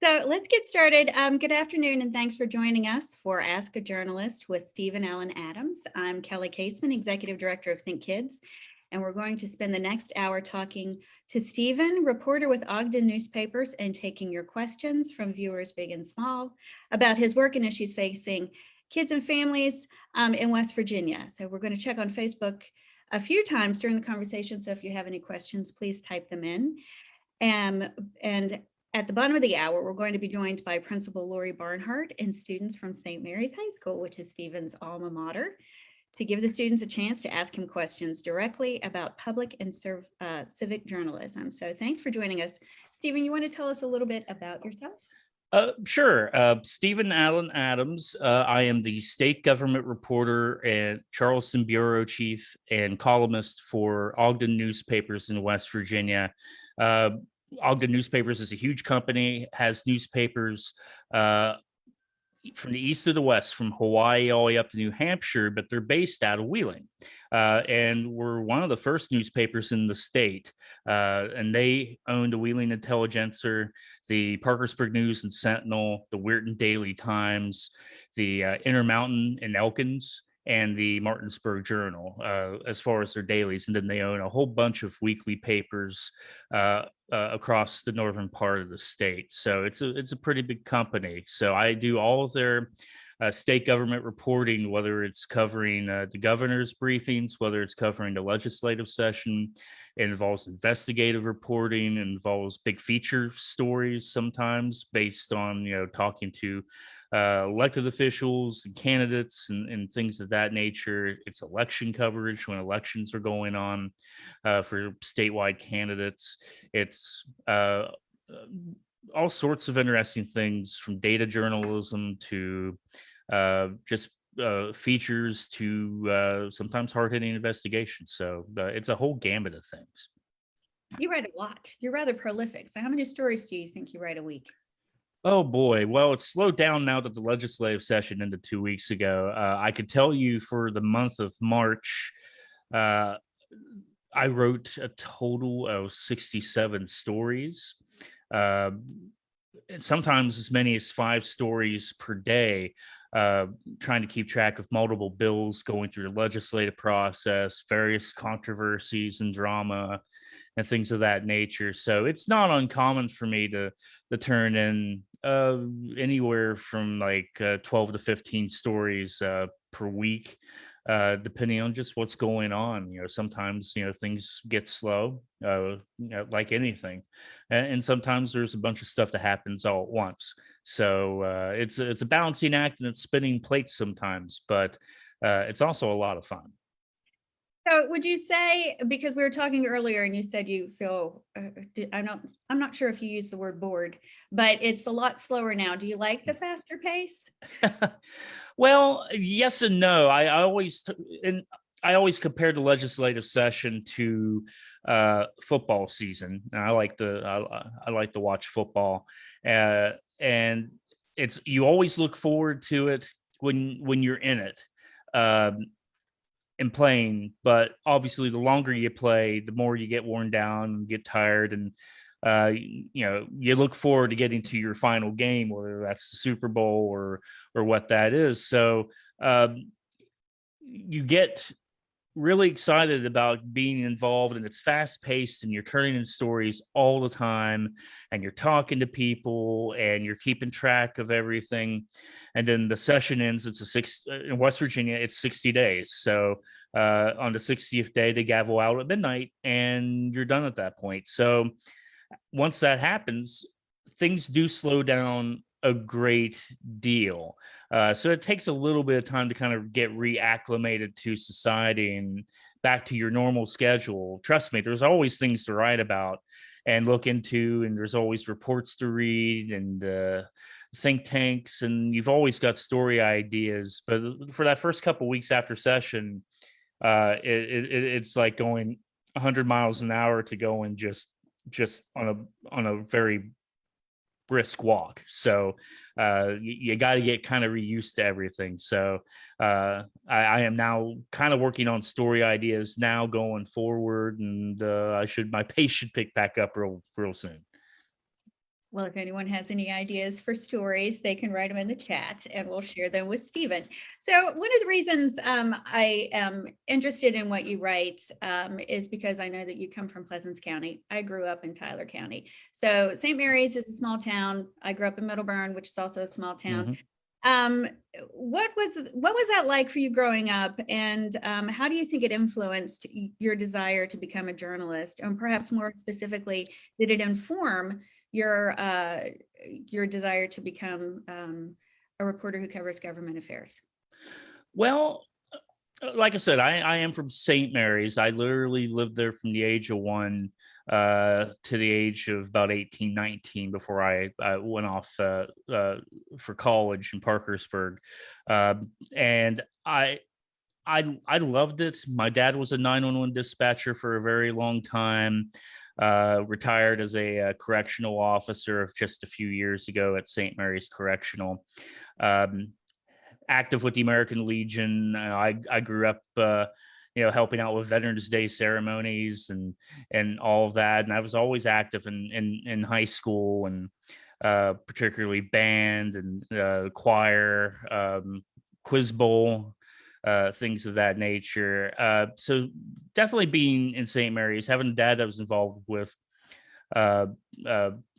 So let's get started. Good afternoon, and thanks for joining us for Ask a Journalist with Stephen Allen Adams. I'm Kelly Caseman, Executive Director of Think Kids, and we're going to spend the next hour talking to Stephen, reporter with Ogden Newspapers, and taking your questions from viewers big and small about his work and issues facing kids and families in West Virginia. So we're going to check on Facebook a few times during the conversation, so if you have any questions, please type them in. And at the bottom of the hour, we're going to be joined by Principal Lori Barnhart and students from St. Mary's High School, which is Stephen's alma mater, to give the students a chance to ask him questions directly about public and civic journalism. So thanks for joining us. Stephen, you want to tell us a little bit about yourself? Sure. Stephen Allen Adams. I am the state government reporter and Charleston bureau chief and columnist for Ogden Newspapers in West Virginia. Ogden Newspapers is a huge company, has newspapers from the east to the west, from Hawaii all the way up to New Hampshire, but they're based out of Wheeling. And we're one of the first newspapers in the state. And they own the Wheeling Intelligencer, the Parkersburg News and Sentinel, the Weirton Daily Times, the Intermountain and Elkins, and the Martinsburg Journal, as far as their dailies. And then they own a whole bunch of weekly papers across the northern part of the state. So it's a pretty big company. So I do all of their state government reporting, whether it's covering the governor's briefings, whether it's covering the legislative session. It involves investigative reporting, it involves big feature stories sometimes based on, talking to elected officials and candidates and things of that nature. It's election coverage when elections are going on for statewide candidates. It's all sorts of interesting things, from data journalism to just features to sometimes hard-hitting investigations. So it's a whole gambit of things. You write a lot. You're rather prolific. So how many stories do you think you write a week? Oh boy. Well, it's slowed down now that the legislative session ended 2 weeks ago. I could tell you for the month of March, I wrote a total of 67 stories. Sometimes as many as 5 stories per day, trying to keep track of multiple bills going through the legislative process, various controversies and drama and things of that nature. So it's not uncommon for me to turn in anywhere from like 12 to 15 stories per week, depending on just what's going on. Sometimes things get slow, like anything, and sometimes there's a bunch of stuff that happens all at once. So it's a balancing act, and it's spinning plates sometimes, but it's also a lot of fun. So would you say, because we were talking earlier and you said you feel, I'm not sure if you use the word bored, but it's a lot slower now. Do you like the faster pace? Well, yes and no. I always compare the legislative session to football season. And I like to watch football, and you always look forward to it when you're in it. And playing, but obviously the longer you play, the more you get worn down and get tired, and you look forward to getting to your final game, whether that's the Super Bowl or what that is. So you get really excited about being involved, and it's fast paced, and you're turning in stories all the time, and you're talking to people, and you're keeping track of everything. And then the session ends. In West Virginia, it's 60 days. So on the 60th day, they gavel out at midnight, and you're done at that point. So once that happens, things do slow down a great deal. So it takes a little bit of time to kind of get reacclimated to society and back to your normal schedule. Trust me, there's always things to write about and look into, and there's always reports to read and think tanks, and you've always got story ideas. But for that first couple weeks after session, it's like going 100 miles an hour to go and just on a very brisk walk. So you got to get kind of reused to everything. So I am now kind of working on story ideas now going forward, and my pace should pick back up real soon. Well, if anyone has any ideas for stories, they can write them in the chat and we'll share them with Stephen. So one of the reasons I am interested in what you write is because I know that you come from Pleasant County. I grew up in Tyler County. So St. Mary's is a small town. I grew up in Middleburn, which is also a small town. Mm-hmm. What was that like for you growing up, and how do you think it influenced your desire to become a journalist? And perhaps more specifically, did it inform your desire to become a reporter who covers government affairs? Well, like I said, I am from St. Mary's. I literally lived there from the age of 1 to the age of about 18, 19 before I went off for college in Parkersburg. And I loved it. My dad was a 911 dispatcher for a very long time. Retired as a correctional officer just a few years ago at St. Mary's Correctional. Active with the American Legion. I grew up, helping out with Veterans Day ceremonies and all of that. And I was always active in high school, and particularly band and choir, quiz bowl, things of that nature. So definitely being in St. Mary's, having a dad that was involved with uh,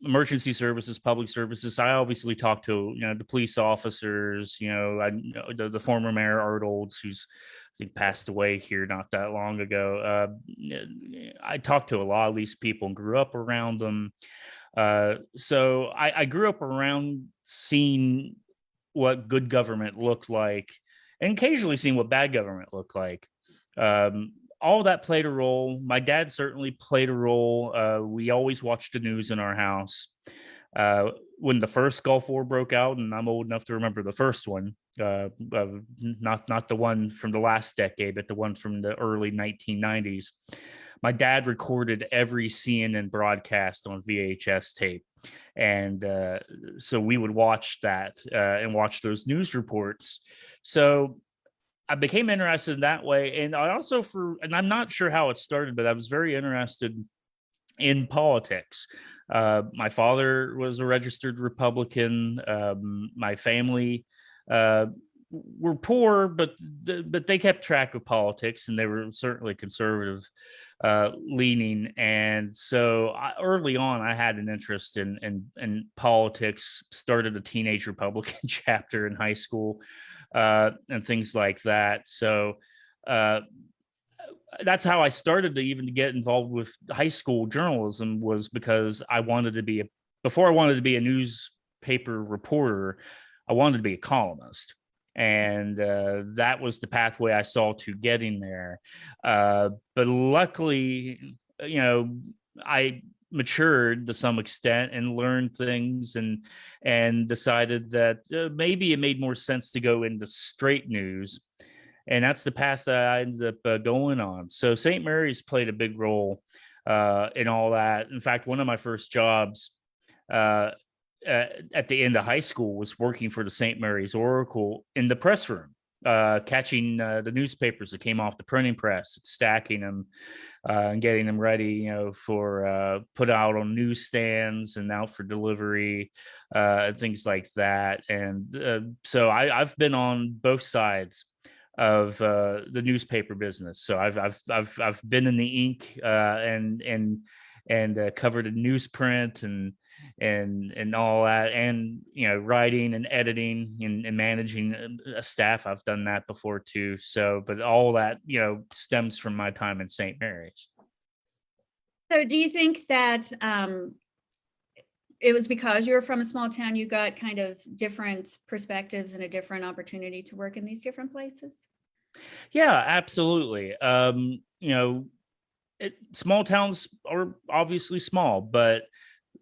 emergency services, public services. I obviously talked to the police officers. The former mayor Art Olds, who's I think passed away here not that long ago. I talked to a lot of these people and grew up around them. So I grew up around seeing what good government looked like, and occasionally seeing what bad government looked like. All that played a role. My dad certainly played a role. We always watched the news in our house. When the first Gulf War broke out, and I'm old enough to remember the first one, not the one from the last decade, but the one from the early 1990s. My dad recorded every CNN broadcast on VHS tape. And so we would watch that and watch those news reports. So I became interested in that way. And I also, and I'm not sure how it started, but I was very interested in politics. My father was a registered Republican. My family were poor, but they kept track of politics, and they were certainly conservative leaning. And so early on, I had an interest in politics. Started a teenage Republican chapter in high school, and things like that. So that's how I started to even get involved with high school journalism, was because before I wanted to be a newspaper reporter, I wanted to be a columnist. And that was the pathway I saw to getting there. But luckily, I matured to some extent and learned things, and decided that maybe it made more sense to go into straight news. And that's the path that I ended up going on. So St. Mary's played a big role in all that. In fact, one of my first jobs at the end of high school was working for the St. Mary's Oracle in the press room, catching the newspapers that came off the printing press, stacking them, and getting them ready, for put out on newsstands and out for delivery, and things like that. And so I've been on both sides of the newspaper business. So I've been in the ink, and covered a newsprint and all that, and writing and editing and managing a staff. I've done that before too. So, but all that stems from my time in St. Mary's. So do you think that it was because you were from a small town, you got kind of different perspectives and a different opportunity to work in these different places? Yeah, absolutely. Small towns are obviously small, but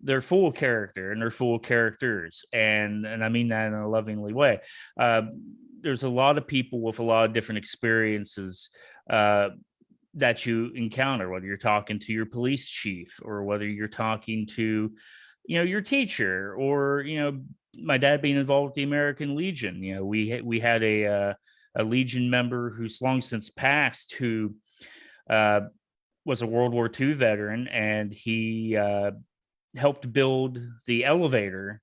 they're full of character, and they're full of characters. And I mean that in a lovingly way. There's a lot of people with a lot of different experiences that you encounter, whether you're talking to your police chief, or whether you're talking to your teacher, or my dad being involved with the American Legion. We had a Legion member who's long since passed, who was a World War II veteran, and he helped build the elevator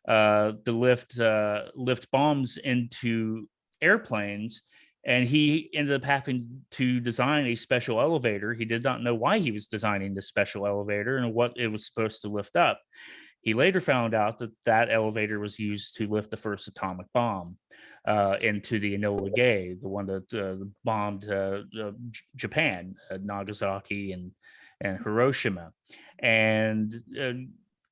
to lift bombs into airplanes. And he ended up having to design a special elevator. He did not know why he was designing this special elevator and what it was supposed to lift up. He later found out that that elevator was used to lift the first atomic bomb into the Enola Gay, the one that bombed Japan, Nagasaki and Hiroshima, and uh,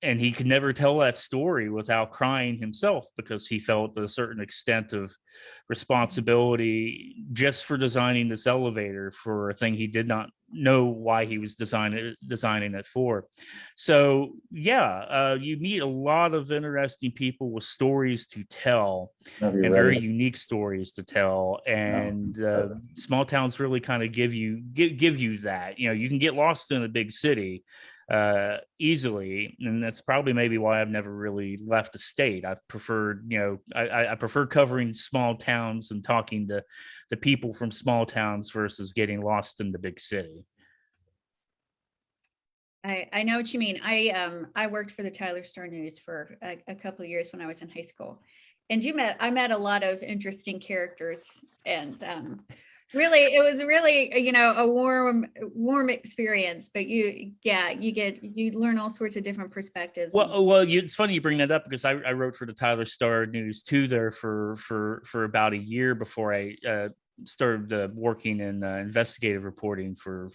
and he could never tell that story without crying himself because he felt a certain extent of responsibility just for designing this elevator for a thing he did not know why he was designing it for. So yeah, you meet a lot of interesting people with stories to tell and very unique stories to tell, and small towns really kind of give you that. You can get lost in a big city easily, and that's probably maybe why I've never really left a state. I've preferred, I prefer covering small towns and talking to the people from small towns versus getting lost in the big city. I know what you mean. I worked for the Tyler Star News for a couple of years when I was in high school, and I met a lot of interesting characters, and really, it was really, a warm experience. But you learn all sorts of different perspectives. Well, it's funny you bring that up because I wrote for the Tyler Star News too there for about a year before I started working in investigative reporting for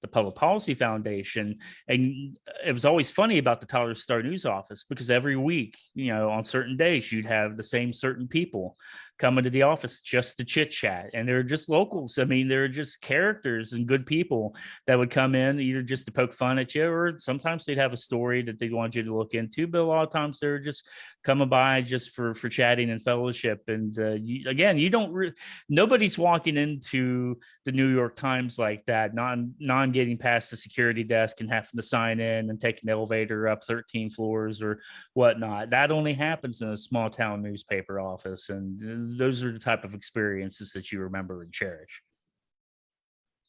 the Public Policy Foundation. And it was always funny about the Tyler Star News office because every week, on certain days, you'd have the same certain people coming to the office just to chit chat. And they're just locals. I mean, they're just characters and good people that would come in either just to poke fun at you, or sometimes they'd have a story that they want you to look into. But a lot of times they're just coming by just for chatting and fellowship. And you don't nobody's walking into the New York Times like that, non getting past the security desk and having to sign in and take an elevator up 13 floors or whatnot. That only happens in a small town newspaper office. And those are the type of experiences that you remember and cherish.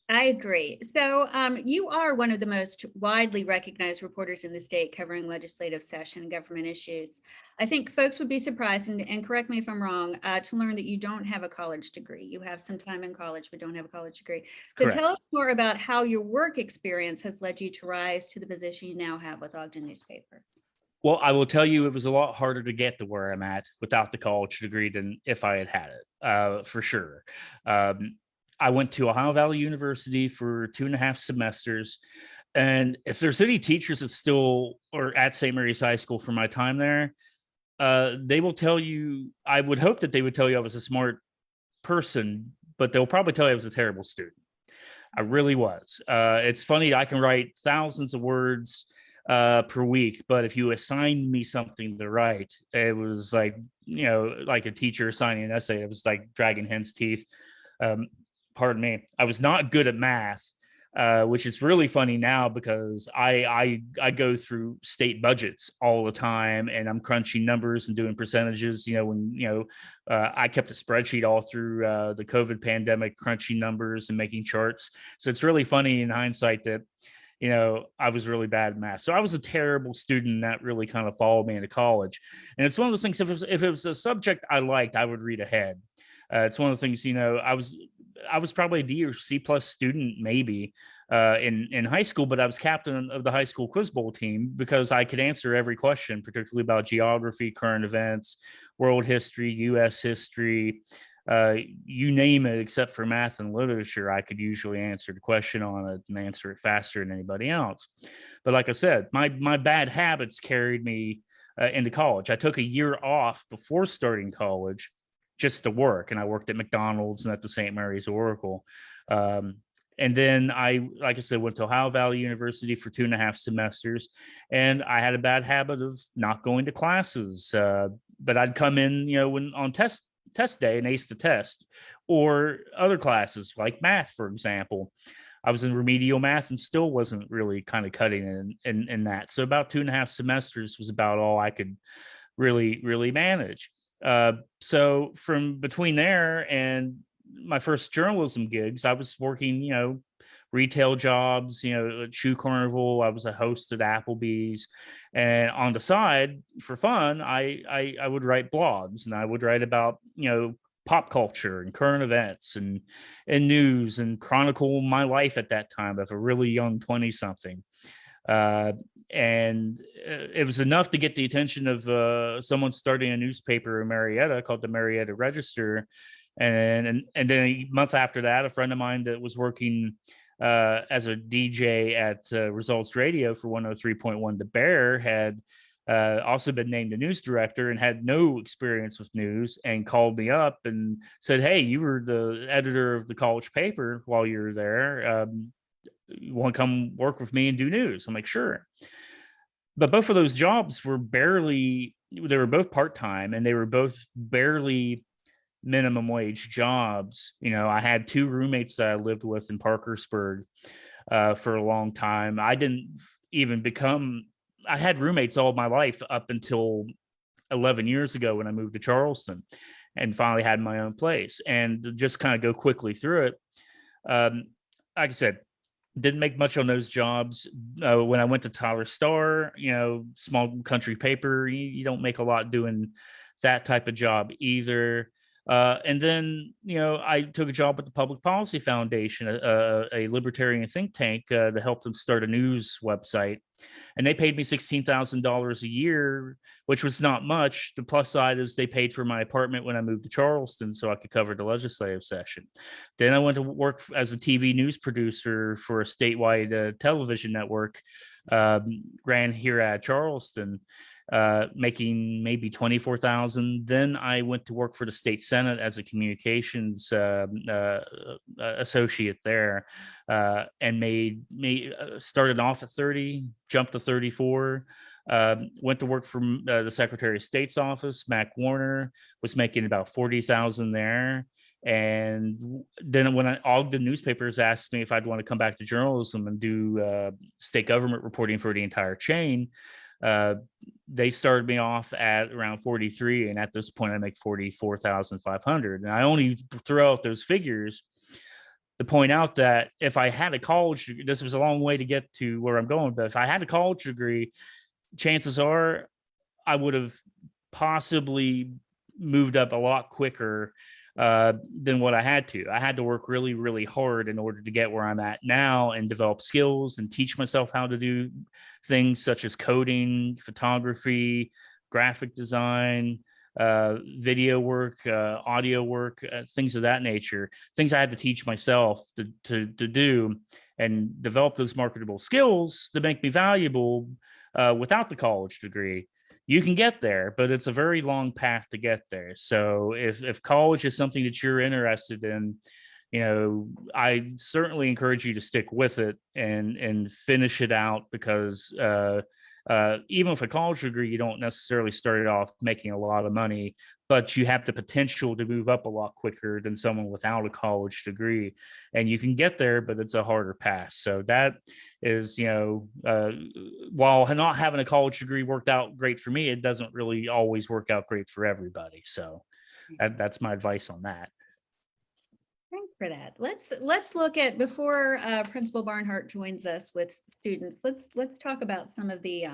I agree. So you are one of the most widely recognized reporters in the state covering legislative session and government issues. I think folks would be surprised, and correct me if I'm wrong, to learn that you don't have a college degree. You have some time in college, but don't have a college degree. So tell us more about how your work experience has led you to rise to the position you now have with Ogden newspapers. Well, I will tell you, it was a lot harder to get to where I'm at without the college degree than if I had it, for sure. I went to Ohio Valley University for 2.5 semesters. And if there's any teachers that still or at St. Mary's High School from my time there, they will tell you, I would hope that they would tell you I was a smart person, but they'll probably tell you I was a terrible student. I really was. It's funny, I can write thousands of words per week, but if you assigned me something to write, it was like, like a teacher assigning an essay. It was like dragging hen's teeth. Pardon me. I was not good at math, which is really funny now because I go through state budgets all the time and I'm crunching numbers and doing percentages. I kept a spreadsheet all through the COVID pandemic, crunching numbers and making charts. So it's really funny in hindsight that I was really bad at math. So I was a terrible student that really kind of followed me into college. And it's one of those things, if it was a subject I liked, I would read ahead. It's one of the things, I was probably a D or C plus student maybe in high school, but I was captain of the high school quiz bowl team because I could answer every question, particularly about geography, current events, world history, U.S. history, you name it, except for math and literature. I could usually answer the question on it and answer it faster than anybody else. But like I said, my bad habits carried me into college. I took a year off before starting college just to work, and I worked at McDonald's and at the St. Mary's Oracle. And then like I said, went to Ohio Valley University for 2.5 semesters, and I had a bad habit of not going to classes. But I'd come in, when on test day and ace the test, or other classes like math, for example. I was in remedial math and still wasn't really kind of cutting in that. So about 2.5 semesters was about all I could really manage. So from between there and my first journalism gigs, I was working, retail jobs, at Shoe Carnival. I was a host at Applebee's, and on the side for fun, I would write blogs, and I would write about pop culture and current events and news, and chronicle my life at that time of a really young 20 something. And it was enough to get the attention of someone starting a newspaper in Marietta called the Marietta Register. And then a month after that, a friend of mine that was working as a DJ at Results Radio for 103.1 The Bear had also been named a news director and had no experience with news, and called me up and said, "Hey, you were the editor of the college paper while you were there. You want to come work with me and do news?" I'm like, "Sure." But both of those jobs were they were both part-time, and they were both barely minimum wage jobs. I had two roommates that I lived with in Parkersburg for a long time. I had roommates all my life up until 11 years ago when I moved to Charleston and finally had my own place. And to just kind of go quickly through it, like I said, didn't make much on those jobs. When I went to Tyler Star, small country paper, you don't make a lot doing that type of job either. And then, I took a job at the Public Policy Foundation, a libertarian think tank, to help them start a news website. And they paid me $16,000 a year, which was not much. The plus side is they paid for my apartment when I moved to Charleston so I could cover the legislative session. Then I went to work as a TV news producer for a statewide television network, ran here at Charleston, making maybe 24,000. Then I went to work for the state senate as a communications associate there, and started off at 30, jumped to 34. Went to work for the Secretary of State's office, Mac Warner, was making about 40,000 there. And then when Ogden newspapers asked me if I'd want to come back to journalism and do state government reporting for the entire chain, they started me off at around 43, and at this point I make 44,500. And I only throw out those figures to point out that if I had a college degree, this was a long way to get to where I'm going, but if I had a college degree, chances are I would have possibly moved up a lot quicker than what I had to. I had to work really, really hard in order to get where I'm at now and develop skills and teach myself how to do things such as coding, photography, graphic design, video work, audio work, things of that nature, things I had to teach myself to do and develop those marketable skills to make me valuable without the college degree. You can get there, but it's a very long path to get there. So if college is something that you're interested in, I certainly encourage you to stick with it and finish it out, because even with a college degree, you don't necessarily start it off making a lot of money, but you have the potential to move up a lot quicker than someone without a college degree. And you can get there, but it's a harder path. So that is, while not having a college degree worked out great for me, it doesn't really always work out great for everybody. So that's my advice on that. Thanks for that. Let's look at, before Principal Barnhart joins us with students, let's talk about some of the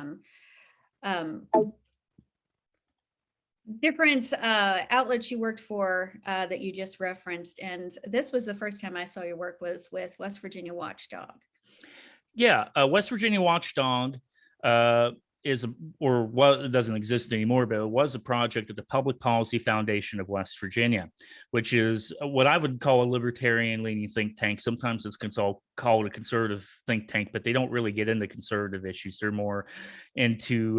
different outlets you worked for that you just referenced. And this was the first time I saw your work was with West Virginia Watchdog. Yeah, West Virginia Watchdog it doesn't exist anymore, but it was a project of the Public Policy Foundation of West Virginia, which is what I would call a libertarian leaning think tank. Sometimes it's called a conservative think tank, but they don't really get into conservative issues. They're more into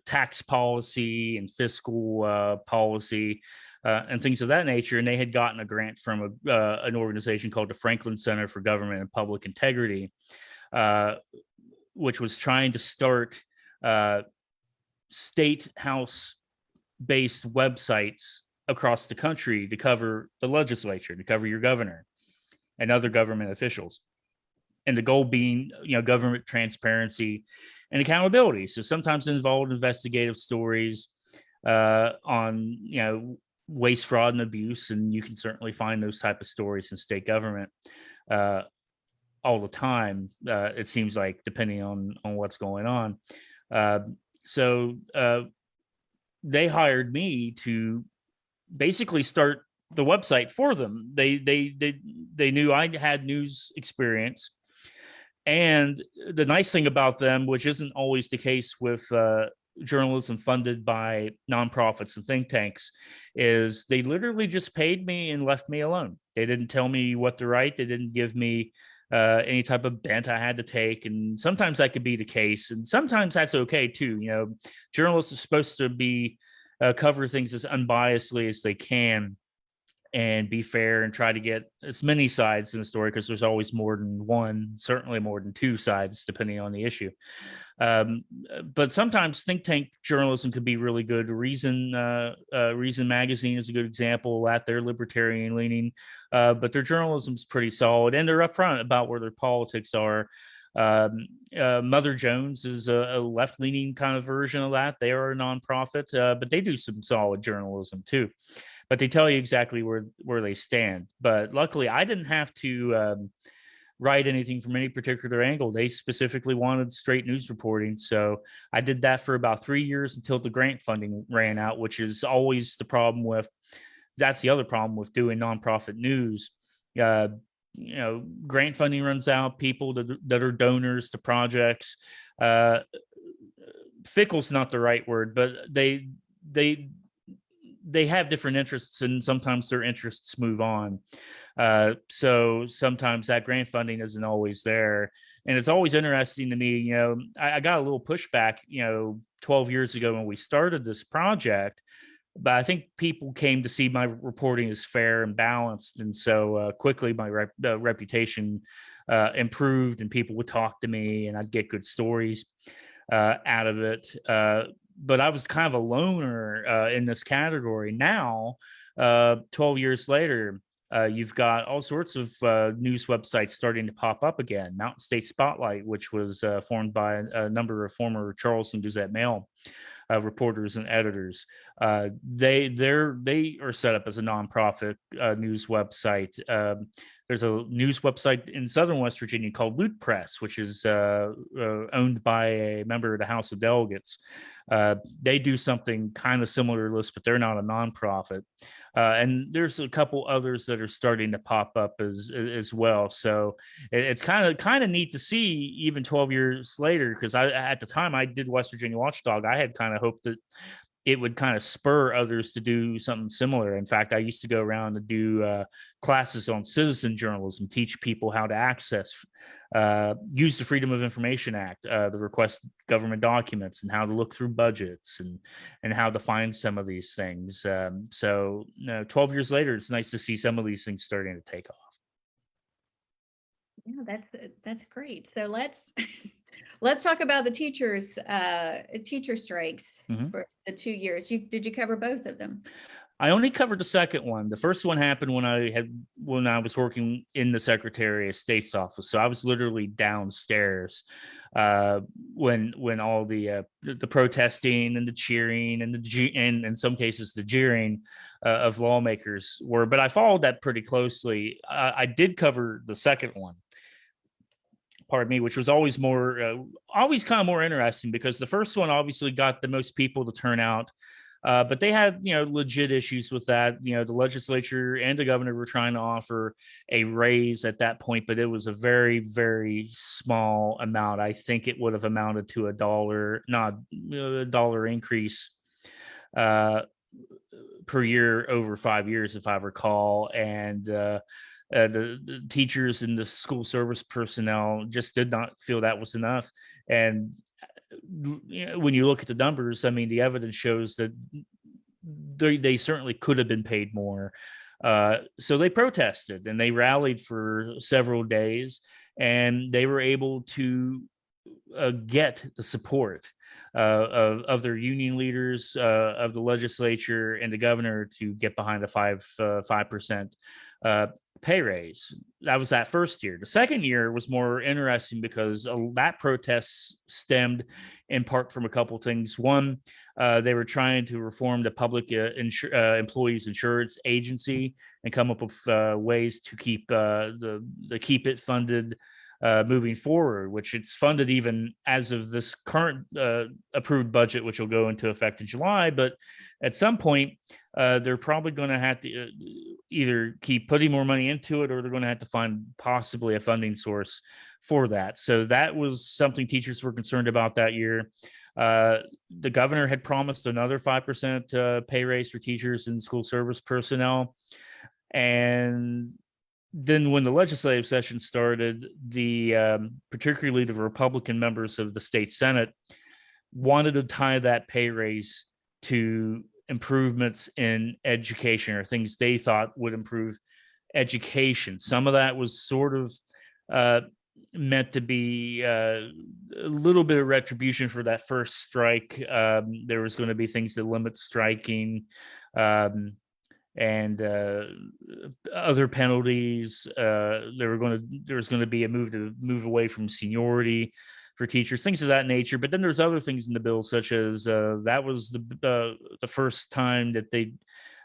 tax policy and fiscal policy and things of that nature. And they had gotten a grant from an organization called the Franklin Center for Government and Public Integrity, which was trying to start state house-based websites across the country to cover the legislature, to cover your governor and other government officials. And the goal being, government transparency and accountability. So sometimes involved investigative stories on, waste, fraud, and abuse. And you can certainly find those type of stories in state government. all the time. It seems like, depending on what's going on. Uh, so they hired me to basically start the website for them. They knew I had news experience, and the nice thing about them, which isn't always the case with journalism funded by nonprofits and think tanks, is they literally just paid me and left me alone. They didn't tell me what to write. They didn't give me any type of bent I had to take. And sometimes that could be the case, and sometimes that's okay too. Journalists are supposed to be cover things as unbiasedly as they can and be fair and try to get as many sides in the story, because there's always more than one, certainly more than two sides, depending on the issue. But sometimes think tank journalism could be really good. Reason Magazine is a good example of that. They're libertarian leaning, but their journalism is pretty solid, and they're upfront about where their politics are. Mother Jones is a left-leaning kind of version of that. They are a nonprofit, but they do some solid journalism too. But they tell you exactly where they stand. But luckily, I didn't have to write anything from any particular angle. They specifically wanted straight news reporting. So I did that for about 3 years until the grant funding ran out, which is always the problem with, that's the other problem with doing nonprofit news. Grant funding runs out, people that are donors to projects. Fickle's not the right word, but they have different interests, and sometimes their interests move on. So sometimes that grant funding isn't always there. And it's always interesting to me, I got a little pushback, 12 years ago when we started this project, but I think people came to see my reporting as fair and balanced. And so quickly my reputation improved, and people would talk to me, and I'd get good stories out of it. But I was kind of a loner in this category. Now, 12 years later, you've got all sorts of news websites starting to pop up again. Mountain State Spotlight, which was formed by a number of former Charleston Gazette Mail reporters and editors. They are set up as a nonprofit news website. There's a news website in Southern West Virginia called Loot Press, which is owned by a member of the House of Delegates. They do something kind of similar to this, but they're not a nonprofit. And there's a couple others that are starting to pop up as well. So it's kind of neat to see, even 12 years later, because at the time I did West Virginia Watchdog, I had kind of hoped that it would kind of spur others to do something similar. In fact, I used to go around and do classes on citizen journalism, teach people how to use the Freedom of Information Act, the request government documents, and how to look through budgets, and how to find some of these things. So 12 years later, it's nice to see some of these things starting to take off. Yeah, that's great. So let's talk about the teacher strikes for the 2 years. Did you cover both of them? I only covered the second one. The first one happened when I was working in the Secretary of State's office. So I was literally downstairs when all the protesting and the cheering and and in some cases the jeering of lawmakers were. But I followed that pretty closely. I did cover the second one, pardon me, which was always kind of more interesting, because the first one obviously got the most people to turn out. But they had, legit issues with that. The legislature and the governor were trying to offer a raise at that point, but it was a very, very small amount. I think it would have amounted to $1 increase per year over 5 years, if I recall. And the teachers and the school service personnel just did not feel that was enough. And when you look at the numbers, I mean, the evidence shows that they certainly could have been paid more. So they protested, and they rallied for several days, and they were able to get the support of their union leaders, of the legislature, and the governor to get behind a 5% pay raise. That was that first year. The second year was more interesting because that protest stemmed in part from a couple things. One, they were trying to reform the public employees insurance agency and come up with ways to keep it funded moving forward, which it's funded even as of this current approved budget, which will go into effect in July. But at some point, they're probably going to have to either keep putting more money into it, or they're going to have to find possibly a funding source for that. So that was something teachers were concerned about that year. The governor had promised another 5% pay raise for teachers and school service personnel. And then when the legislative session started, particularly the Republican members of the state Senate wanted to tie that pay raise to improvements in education, or things they thought would improve education. Some of that was sort of meant to be a little bit of retribution for that first strike. There was going to be things that limit striking, and other penalties. There was going to be a move away from seniority for teachers, things of that nature. But then there's other things in the bill, such as that was the first time that they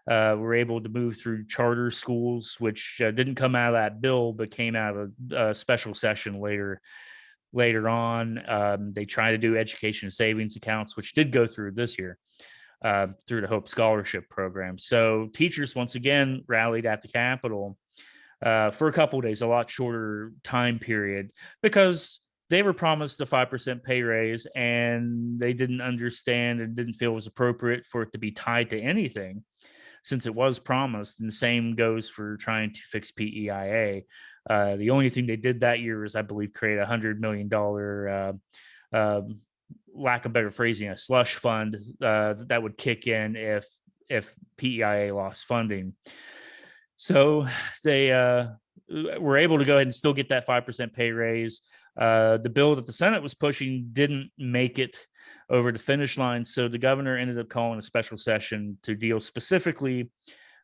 were able to move through charter schools, which didn't come out of that bill, but came out of a special session later on. They tried to do education savings accounts, which did go through this year. Through the Hope Scholarship Program. So teachers once again rallied at the Capitol for a couple of days, a lot shorter time period, because they were promised a 5% pay raise, and they didn't understand and didn't feel it was appropriate for it to be tied to anything, since it was promised. And the same goes for trying to fix PEIA. The only thing they did that year is, I believe, create $100 million lack of better phrasing, a slush fund that would kick in if PEIA lost funding. So they were able to go ahead and still get that 5% pay raise. The bill that the Senate was pushing didn't make it over the finish line, so the governor ended up calling a special session to deal specifically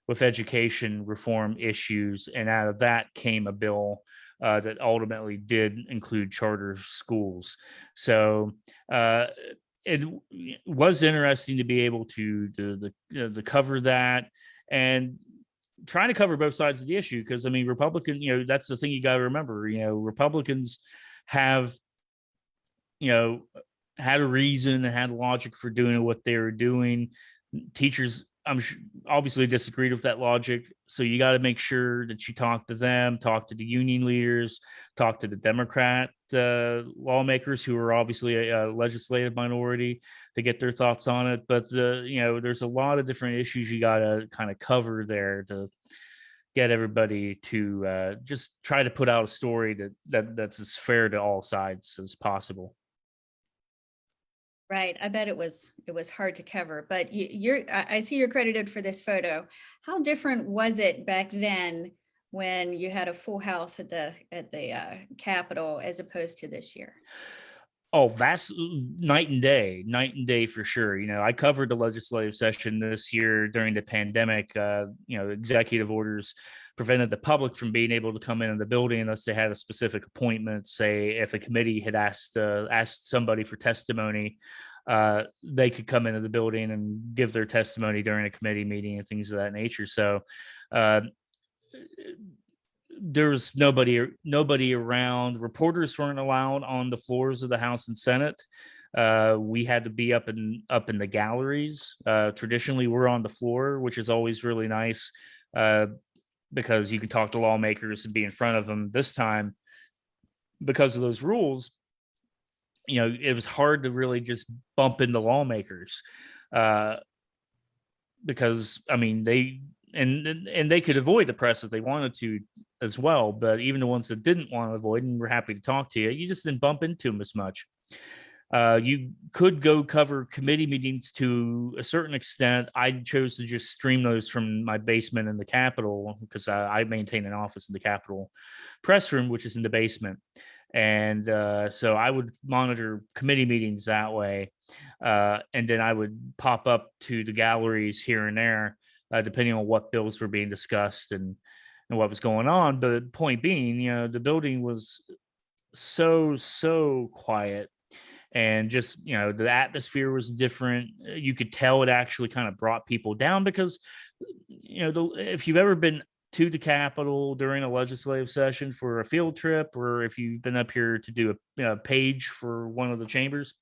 with education reform issues, and out of that came a bill that ultimately did include charter schools. So it was interesting to be able to cover that and trying to cover both sides of the issue, because I mean, Republican, that's the thing you got to remember. Republicans have, had a reason and had logic for doing what they were doing. Teachers, I'm sure, obviously disagreed with that logic. So you got to make sure that you talk to them, talk to the union leaders, talk to the Democrat lawmakers who are obviously a legislative minority, to get their thoughts on it. But there's a lot of different issues you got to kind of cover there to get everybody to just try to put out a story that's as fair to all sides as possible. Right. I bet it was hard to cover, but I see you're credited for this photo. How different was it back then when you had a full house at the Capitol as opposed to this year? Oh, vast night and day for sure. I covered the legislative session this year during the pandemic. Executive orders prevented the public from being able to come into the building unless they had a specific appointment. Say, if a committee had asked somebody for testimony, they could come into the building and give their testimony during a committee meeting and things of that nature. So there was nobody around. Reporters weren't allowed on the floors of the House and Senate. We had to be up in the galleries. Traditionally, we're on the floor, which is always really nice because you can talk to lawmakers and be in front of them. This time, because of those rules, it was hard to really just bump into lawmakers because, I mean, they could avoid the press if they wanted to as well. But even the ones that didn't want to avoid and were happy to talk to you, you just didn't bump into them as much. You could go cover committee meetings to a certain extent. I chose to just stream those from my basement in the Capitol because I maintain an office in the Capitol press room, which is in the basement. And so I would monitor committee meetings that way. And then I would pop up to the galleries here and there, depending on what bills were being discussed and what was going on. But the point being, the building was so quiet, and just, the atmosphere was different. You could tell it actually kind of brought people down because, if you've ever been to the Capitol during a legislative session for a field trip, or if you've been up here to do a page for one of the chambers.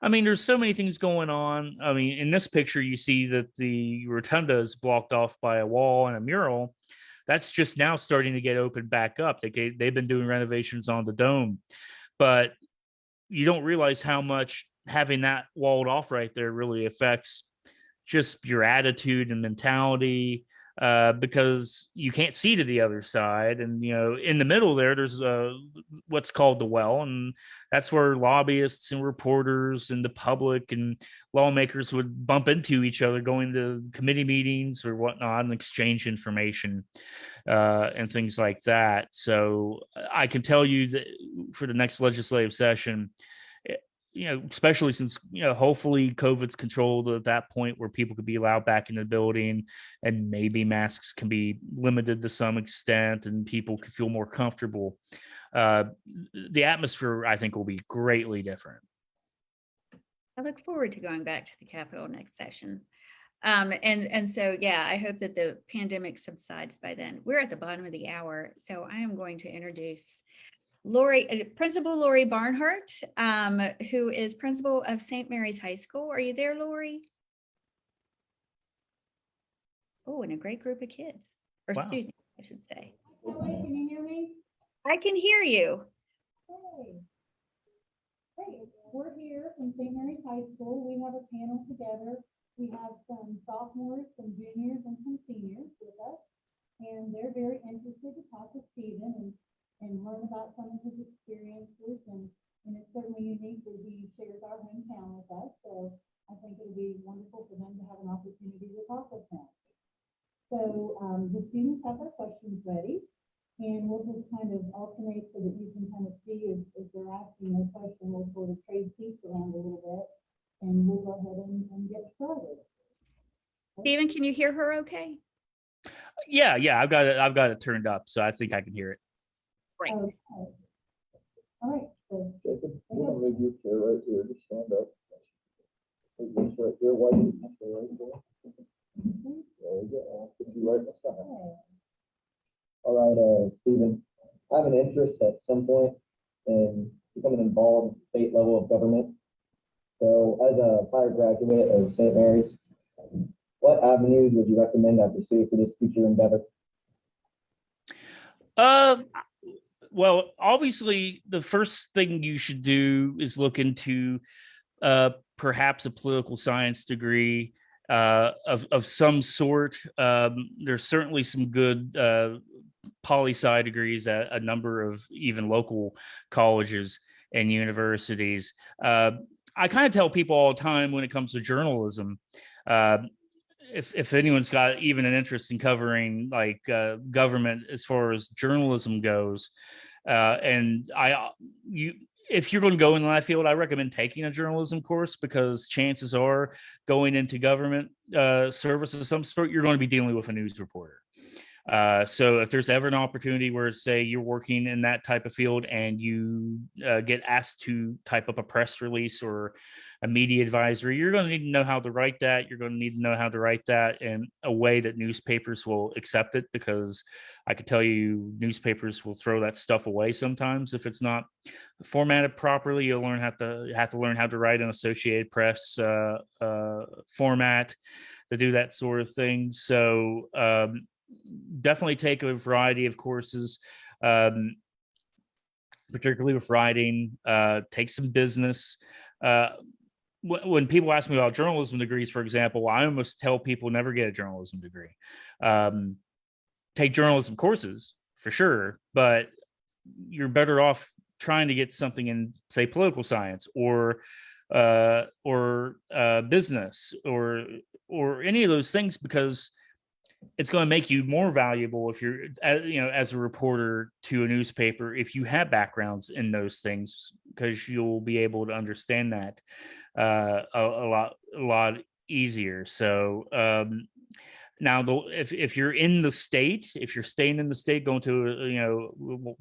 I mean, there's so many things going on. I mean, in this picture, you see that the rotunda is blocked off by a wall and a mural. That's just now starting to get opened back up. They've been doing renovations on the dome, but you don't realize how much having that walled off right there really affects just your attitude and mentality, because you can't see to the other side. And, in the middle there's what's called the well. And that's where lobbyists and reporters and the public and lawmakers would bump into each other going to committee meetings or whatnot and exchange information and things like that. So I can tell you that for the next legislative session, especially since, hopefully COVID's controlled at that point where people could be allowed back in the building and maybe masks can be limited to some extent and people could feel more comfortable. The atmosphere, I think, will be greatly different. I look forward to going back to the Capitol next session. And so, yeah, I hope that the pandemic subsides by then. We're at the bottom of the hour, so I am going to introduce Principal Lori Barnhart, who is principal of St. Mary's High School. Are you there, Lori? Oh, and a great group of kids, or Wow. students, I should say. Can you hear me? I can hear you. Hey. Hey, we're here from St. Mary's High School. We have a panel together. We have some sophomores, some juniors, and some seniors with us. And they're very interested to talk to Stephen and learn about some of his experiences. And it's certainly unique that he shares our hometown with us. So I think it'll be wonderful for them to have an opportunity to talk with him. So the students have their questions ready. And we'll just kind of alternate so that you can kind of see if they're asking a question, we'll sort of trade seats around a little bit. And we'll go ahead and get started. Stephen, can you hear her okay? Yeah, I've got it turned up, so I think I can hear it. Great. Okay. All right. So, Jacob, you want to leave your chair right here, just stand up. Leave this right there, why don't you stay right there? There you go, I'll put you right beside. okay. All right, Stephen, I have an interest at some point in becoming involved at the state level of government. So as a prior graduate of St. Mary's, what avenues would you recommend I pursue for this future endeavor? Well, obviously, the first thing you should do is look into perhaps a political science degree of some sort. There's certainly some good poli-sci degrees at a number of even local colleges and universities. I kind of tell people all the time when it comes to journalism, if anyone's got even an interest in covering like government as far as journalism goes, if you're going to go in that field, I recommend taking a journalism course, because chances are going into government service of some sort, you're going to be dealing with a news reporter. So if there's ever an opportunity where, say, you're working in that type of field and you get asked to type up a press release or a media advisory, you're going to need to know how to write that. You're going to need to know how to write that in a way that newspapers will accept it, because I can tell you newspapers will throw that stuff away sometimes if it's not formatted properly. You'll have to learn how to write an Associated Press format to do that sort of thing. So definitely take a variety of courses, particularly with writing. Take some business. When people ask me about journalism degrees, for example, I almost tell people never get a journalism degree. Take journalism courses for sure, but you're better off trying to get something in, say, political science or business or any of those things, because it's going to make you more valuable if you're, as a reporter to a newspaper, if you have backgrounds in those things, because you'll be able to understand that a lot easier. So now, if you're in the state, if you're staying in the state, going to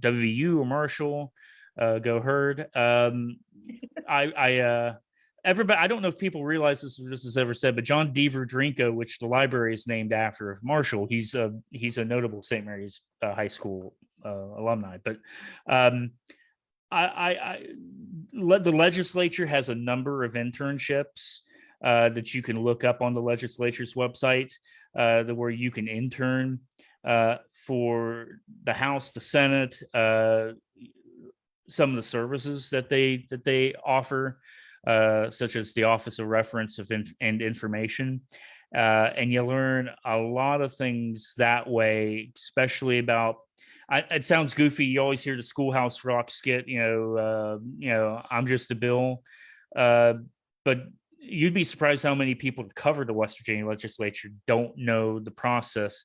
WVU or Marshall, go Herd. everybody, I don't know if people realize this is ever said, but John Deaver Drinko, which the library is named after of Marshall, he's a notable St. Mary's high school alumni. But the legislature has a number of internships that you can look up on the legislature's website, where you can intern for the House, the Senate, some of the services that they offer, such as the Office of Reference and Information. And you learn a lot of things that way, especially about, it sounds goofy. You always hear the Schoolhouse Rock skit, I'm just a bill. But you'd be surprised how many people that cover the West Virginia legislature don't know the process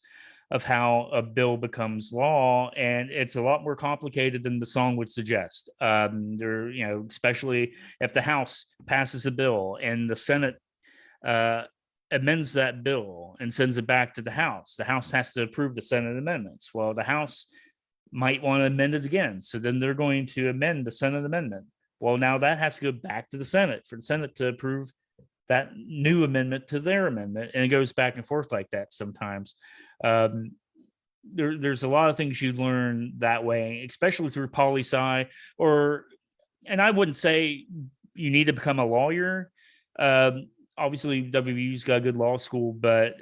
of how a bill becomes law, and it's a lot more complicated than the song would suggest. Especially if the House passes a bill and the Senate amends that bill and sends it back to the House has to approve the Senate amendments. Well, the House might want to amend it again, so then they're going to amend the Senate amendment. Well, now that has to go back to the Senate for the Senate to approve that new amendment to their amendment, and it goes back and forth like that sometimes. There's a lot of things you learn that way, especially through poli-sci, and I wouldn't say you need to become a lawyer. Obviously, WVU's got a good law school, but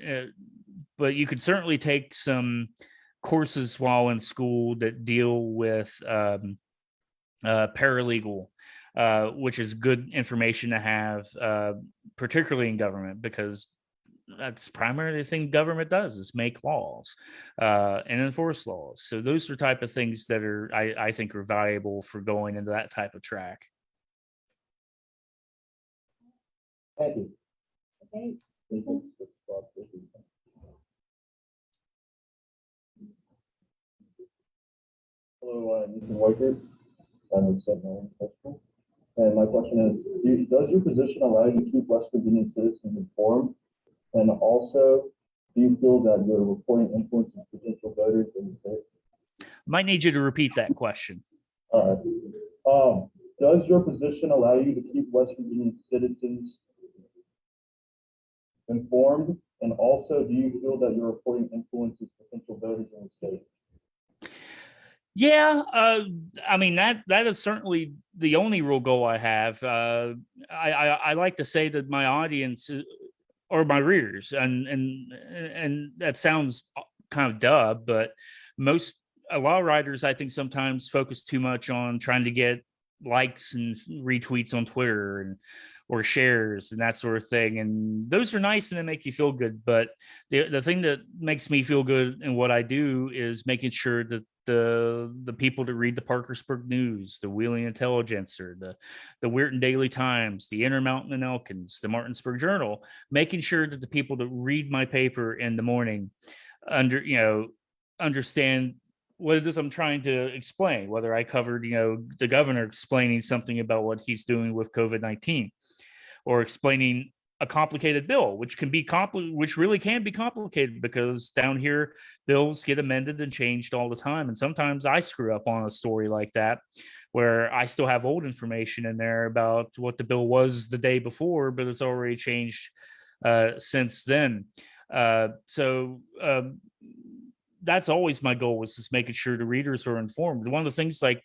you could certainly take some courses while in school that deal with paralegal, which is good information to have, particularly in government, because that's primarily the thing government does is make laws and enforce laws. So those are type of things that I think are valuable for going into that type of track. Thank you. Okay, Hello, I'm Ethan Weirton. I'm with Sentinel. And my question is, does your position allow you to keep West Virginia citizens informed? And also, do you feel that your reporting influences potential voters in the state? Might need you to repeat that question. All right. Does your position allow you to keep West Virginia citizens informed? And also, do you feel that your reporting influences potential voters in the state? Yeah, I mean that is certainly the only real goal I have. I like to say that my audience or my readers, and that sounds kind of dumb, but a lot of writers I think sometimes focus too much on trying to get likes and retweets on Twitter or shares and that sort of thing, and those are nice and they make you feel good. But the thing that makes me feel good in what I do is making sure that the people that read the Parkersburg News, the Wheeling Intelligencer, the Weirton Daily Times, the Intermountain and Elkins, the Martinsburg Journal, making sure that the people that read my paper in the morning understand what it is I'm trying to explain, whether I covered, the governor explaining something about what he's doing with COVID-19 or explaining a complicated bill, which really can be complicated because down here bills get amended and changed all the time. And sometimes I screw up on a story like that, where I still have old information in there about what the bill was the day before, but it's already changed since then. That's always my goal, is just making sure the readers are informed. One of the things, like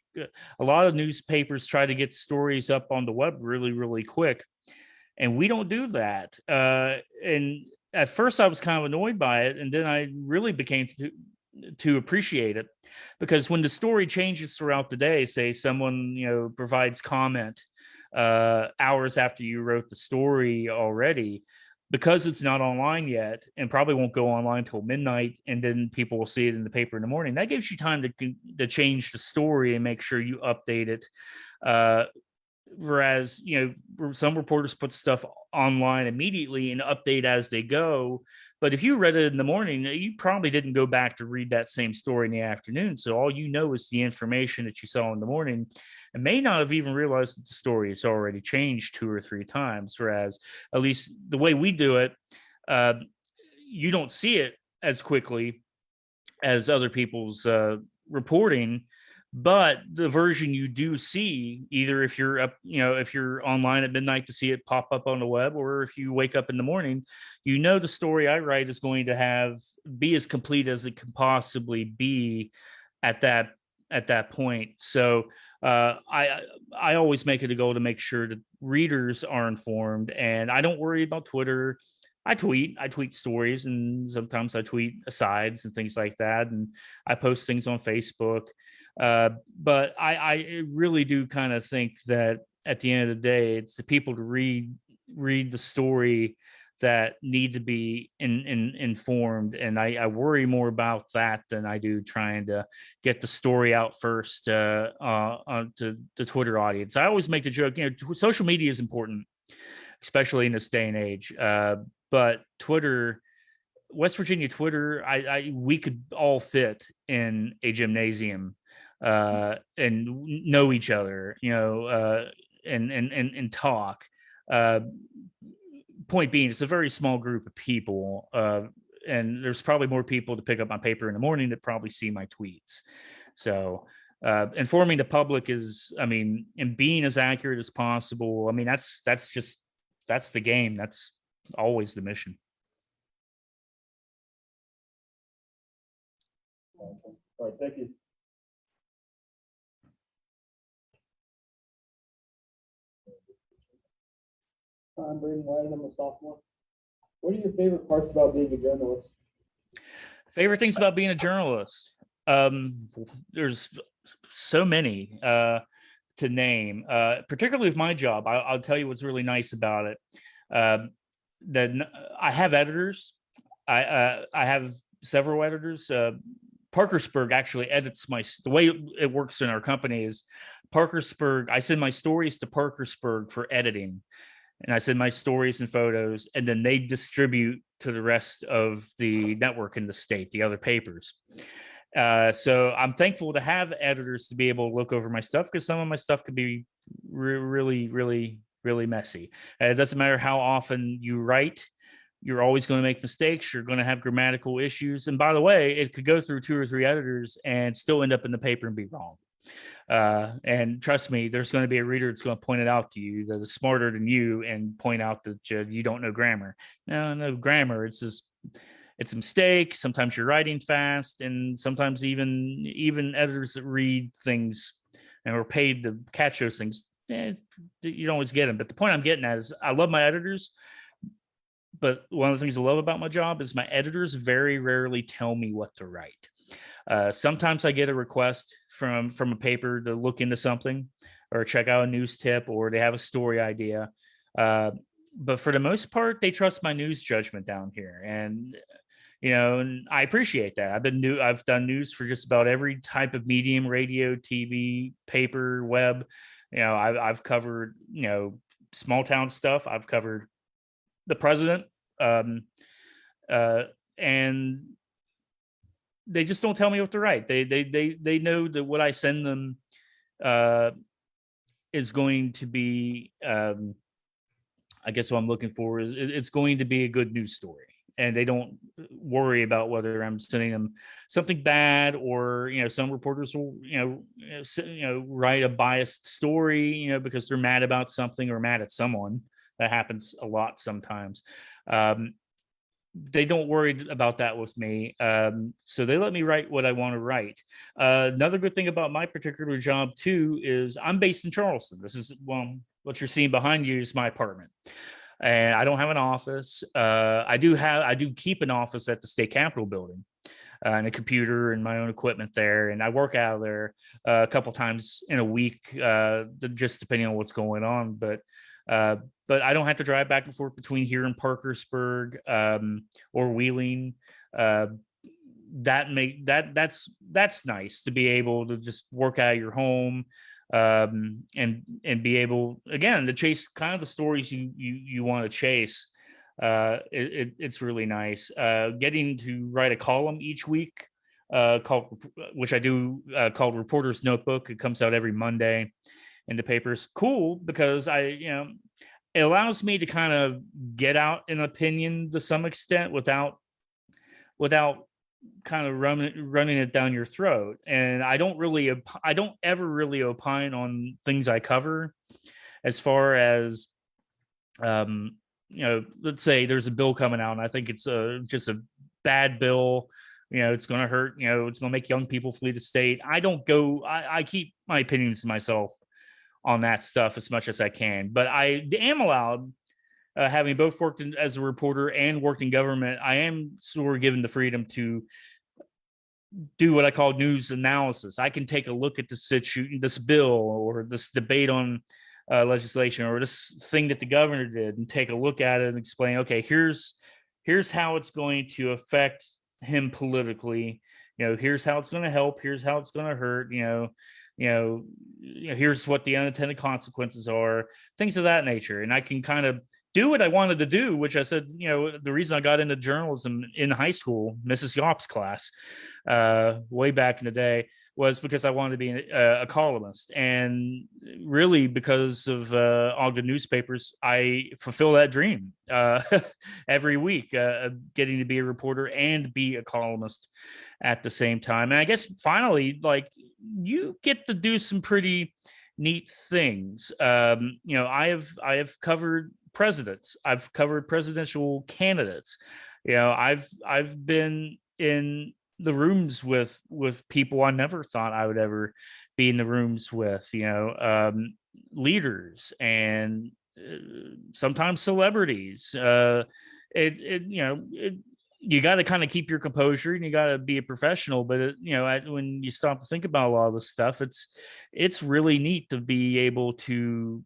a lot of newspapers try to get stories up on the web really, really quick. And we don't do that. And at first I was kind of annoyed by it. And then I really became to appreciate it, because when the story changes throughout the day, say someone, provides comment hours after you wrote the story already, because it's not online yet and probably won't go online till midnight, and then people will see it in the paper in the morning. That gives you time to change the story and make sure you update it. Whereas, some reporters put stuff online immediately and update as they go. But if you read it in the morning, you probably didn't go back to read that same story in the afternoon. So all you know is the information that you saw in the morning, and may not have even realized that the story has already changed 2 or 3 times. Whereas, at least the way we do it, you don't see it as quickly as other people's reporting. But the version you do see, either if you're up, if you're online at midnight to see it pop up on the web, or if you wake up in the morning, the story I write is going to be as complete as it can possibly be at that point. So I always make it a goal to make sure that readers are informed, and I don't worry about Twitter. I tweet stories, and sometimes I tweet asides and things like that, and I post things on Facebook. But I really do kind of think that at the end of the day, it's the people to read the story that need to be informed, and I worry more about that than I do trying to get the story out first to the Twitter audience. I always make the joke, social media is important, especially in this day and age. But Twitter, West Virginia Twitter, we could all fit in a gymnasium and know each other, and talk. Point being, it's a very small group of people, and there's probably more people to pick up my paper in the morning that probably see my tweets. So informing the public and being as accurate as possible. That's the game. That's always the mission. All right, thank you. I'm Braden White, I'm a sophomore. What are your favorite parts about being a journalist? Favorite things about being a journalist? There's so many to name. Particularly with my job, I'll tell you what's really nice about it. That I have editors. I have several editors. Parkersburg actually edits the way it works in our company is Parkersburg. I send my stories to Parkersburg for editing, and I send my stories and photos, and then they distribute to the rest of the network in the state, the other papers. So I'm thankful to have editors to be able to look over my stuff, because some of my stuff could be really, really, really messy. It doesn't matter how often you write, you're always going to make mistakes. You're going to have grammatical issues. And by the way, it could go through 2 or 3 editors and still end up in the paper and be wrong. And trust me, there's going to be a reader that's going to point it out to you that is smarter than you and point out that you don't know grammar. No grammar. It's a mistake. Sometimes you're writing fast, and sometimes even editors that read things and are paid to catch those things, you don't always get them. But the point I'm getting at is I love my editors. But one of the things I love about my job is my editors very rarely tell me what to write. Sometimes I get a request from a paper to look into something or check out a news tip, or they have a story idea. But for the most part, they trust my news judgment down here. And, and I appreciate that. I've done news for just about every type of medium: radio, TV, paper, web. I've covered, small town stuff. I've covered the president, and they just don't tell me what to write. They know that what I send them is going to be, I guess what I'm looking for is it's going to be a good news story, and they don't worry about whether I'm sending them something bad, or some reporters will write a biased story because they're mad about something or mad at someone. That happens a lot sometimes. They don't worry about that with me. So they let me write what I want to write. Another good thing about my particular job too is I'm based in Charleston. This is, what you're seeing behind you is my apartment. And I don't have an office. I do keep an office at the state capitol building, and a computer and my own equipment there. And I work out of there a couple times in a week, just depending on what's going on. But I don't have to drive back and forth between here and Parkersburg or Wheeling. That's nice to be able to just work out of your home, and be able, again, to chase kind of the stories you want to chase. It's really nice. Getting to write a column each week, which I do, called Reporter's Notebook. It comes out every Monday in the paper's cool, because it allows me to kind of get out an opinion to some extent without kind of running it down your throat. And I don't ever really opine on things I cover, as far as, let's say there's a bill coming out and I think it's just a bad bill. It's going to hurt, it's going to make young people flee the state. I keep my opinions to myself on that stuff as much as I can, but I am allowed, having both worked as a reporter and worked in government, I am sort of given the freedom to do what I call news analysis. I can take a look at this bill or this debate on legislation or this thing that the governor did, and take a look at it and explain, okay, here's how it's going to affect him politically. Here's how it's going to help. Here's how it's going to hurt. Here's what the unintended consequences are, things of that nature. And I can kind of do what I wanted to do, which I said, the reason I got into journalism in high school, Mrs. Yop's class, way back in the day, was because I wanted to be a columnist. And really, because of Ogden newspapers, I fulfill that dream every week, getting to be a reporter and be a columnist at the same time. And I guess finally, like, you get to do some pretty neat things. I have covered presidents. I've covered presidential candidates. I've been in the rooms with people I never thought I would ever be in the rooms with, leaders and sometimes celebrities. You got to kind of keep your composure and you got to be a professional, but when you stop to think about a lot of this stuff, it's really neat to be able to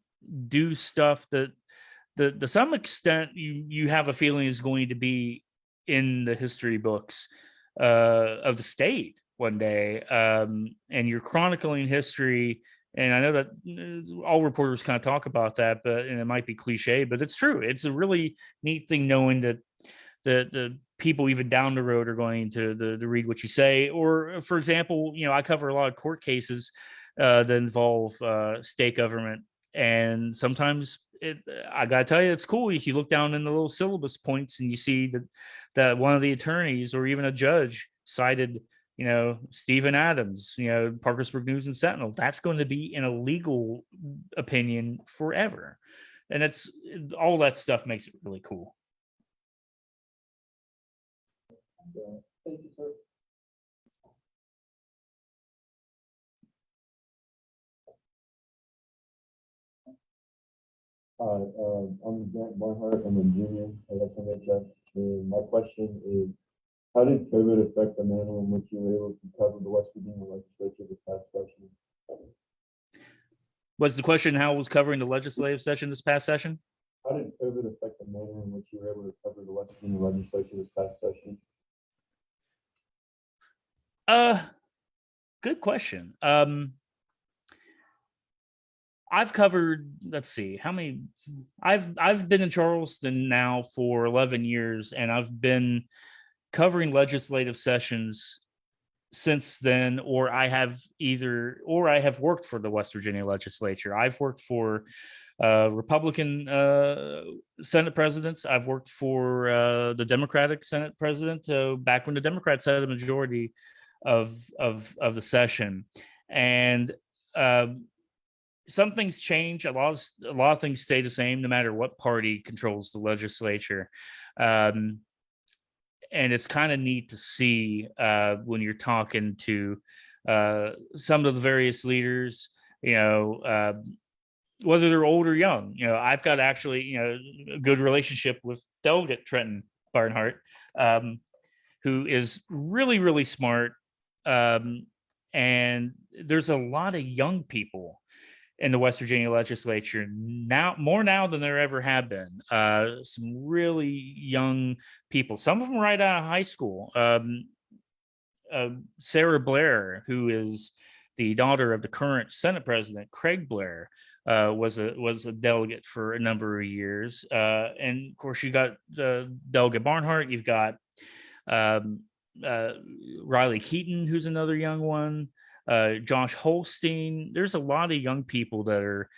do stuff that to some extent you have a feeling is going to be in the history books of the state one day, and you're chronicling history. And I know that all reporters kind of talk about that, and it might be cliche, but it's true. It's a really neat thing knowing that the people even down the road are going to read what you say. Or, for example, I cover a lot of court cases that involve state government, and sometimes I gotta tell you, it's cool if you look down in the little syllabus points and you see that one of the attorneys or even a judge cited, Stephen Adams, Parkersburg News and Sentinel. That's going to be in a legal opinion forever, and it's all that stuff makes it really cool. Thank you, sir. Hi, I'm Grant Barnhart. I'm a junior at SMHS. And my question is, how did COVID affect the manner in which you were able to cover the West Virginia legislature this past session? Was the question how was covering the legislative session this past session? How did COVID affect the manner in which you were able to cover the West Virginia legislature this past session? Good question. I've covered, let's see, how many, I've been in Charleston now for 11 years, and I've been covering legislative sessions since then, or I have worked for the West Virginia legislature. I've worked for Republican Senate presidents. I've worked for the Democratic Senate president back when the Democrats had a majority of the session. And some things change. A lot of things stay the same no matter what party controls the legislature. And it's kind of neat to see when you're talking to some of the various leaders, whether they're old or young. I've got actually, a good relationship with Delegate Trenton Barnhart, who is really, really smart. And there's a lot of young people in the West Virginia legislature now, more now than there ever have been. Some really young people, some of them right out of high school. Sarah Blair, who is the daughter of the current Senate president, Craig Blair, was a delegate for a number of years. And of course, you got Delegate Barnhart. You've got Riley Keaton, who's another young one. Josh Holstein. There's a lot of young people that are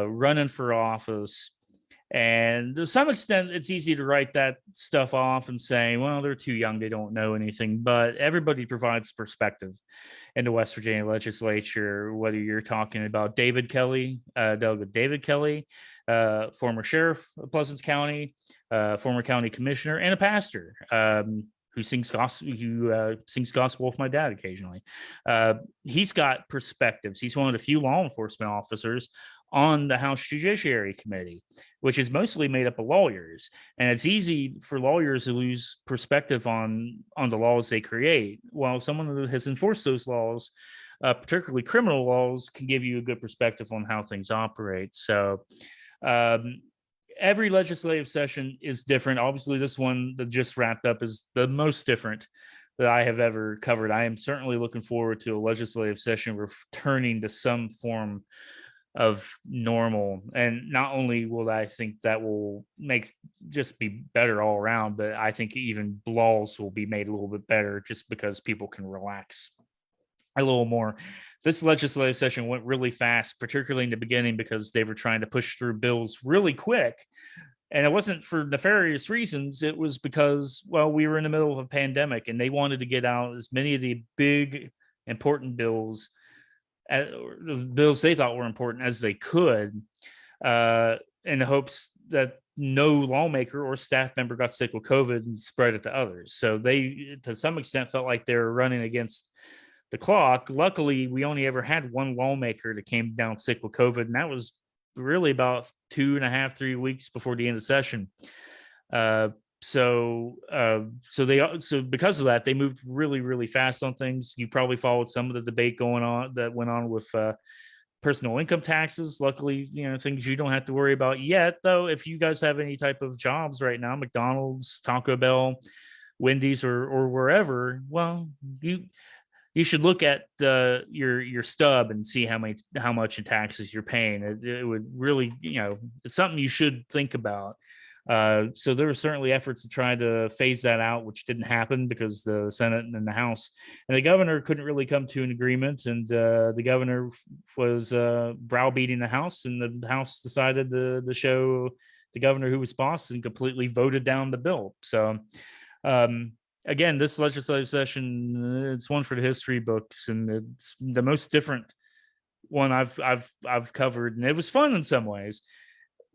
running for office, And to some extent, it's easy to write that stuff off and say, well, they're too young, they don't know anything. But everybody provides perspective in the West Virginia legislature, whether you're talking about David Kelly, Delegate David Kelly, former sheriff of Pleasants County, former county commissioner, and a pastor who sings gospel with my dad occasionally. He's got perspectives. He's one of the few law enforcement officers on the House Judiciary Committee, which is mostly made up of lawyers. And it's easy for lawyers to lose perspective on the laws they create, while someone who has enforced those laws, particularly criminal laws, can give you a good perspective on how things operate. So every legislative session is different. Obviously, this one that just wrapped up is the most different that I have ever covered. I am certainly looking forward to a legislative session returning to some form of normal. And not only will I think that will just be better all around, but I think even laws will be made a little bit better just because people can relax a little more. This legislative session went really fast, particularly in the beginning, because they were trying to push through bills really quick. And it wasn't for nefarious reasons. It was because, well, we were in the middle of a pandemic and they wanted to get out as many of the big, important bills, the bills they thought were important, as they could, in the hopes that no lawmaker or staff member got sick with COVID and spread it to others. So they, to some extent, felt like they were running against the clock. Luckily, we only ever had one lawmaker that came down sick with COVID, and that was really about 2.5, 3 weeks before the end of session. So because of that, they moved really, really fast on things. You probably followed some of the debate that went on with personal income taxes. Luckily, things you don't have to worry about yet, though. If you guys have any type of jobs right now, McDonald's, Taco Bell, Wendy's, or wherever, well, you should look at your stub and see how much in taxes you're paying. It would really, it's something you should think about. So there were certainly efforts to try to phase that out, which didn't happen because the Senate and the House and the governor couldn't really come to an agreement. And the governor was browbeating the House, and the House decided to show the governor who was boss and completely voted down the bill. So again, this legislative session, it's one for the history books, and it's the most different one I've covered, and it was fun in some ways.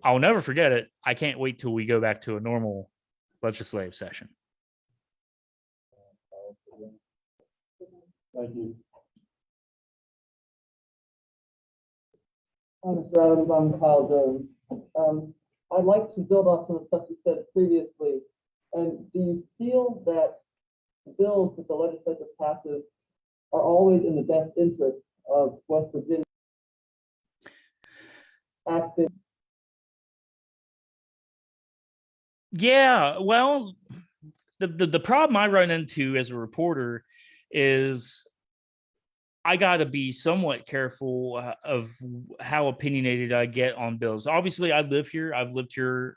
I'll never forget it. I can't wait till we go back to a normal legislative session. Thank you. Hi, Mr. Adams. I'm Kyle Jones. I'd like to build off some of the stuff you said previously. And do you feel that bills that the legislature passes are always in the best interest of West Virginia? Yeah, well, the problem I run into as a reporter is I got to be somewhat careful of how opinionated I get on bills. Obviously, I live here. I've lived here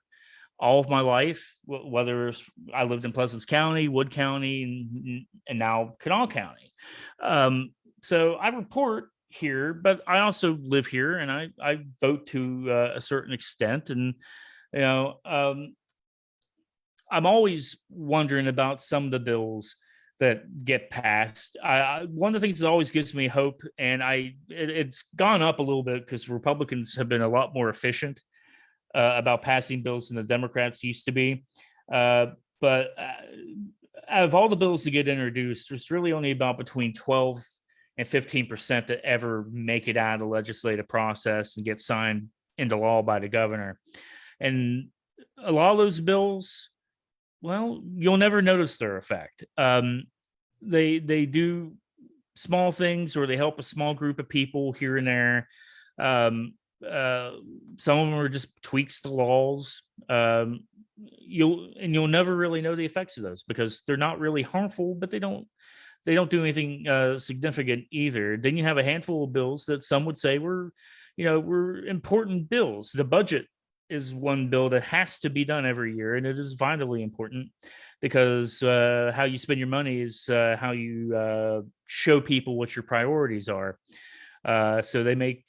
all of my life, whether I lived in Pleasants County, Wood County, and now Kanawha County. So I report here, but I also live here, and I vote to a certain extent. And, I'm always wondering about some of the bills that get passed. One of the things that always gives me hope, and it's gone up a little bit because Republicans have been a lot more efficient about passing bills than the Democrats used to be. But out of all the bills that get introduced, there's really only about between 12 and 15% that ever make it out of the legislative process and get signed into law by the governor. And a lot of those bills, well, you'll never notice their effect. They do small things, or they help a small group of people here and there. Some of them are just tweaks to laws. You'll never really know the effects of those because they're not really harmful, but they don't do anything significant either. Then you have a handful of bills that some would say were important bills. The budget is one bill that has to be done every year, and it is vitally important because how you spend your money is how you show people what your priorities are. So they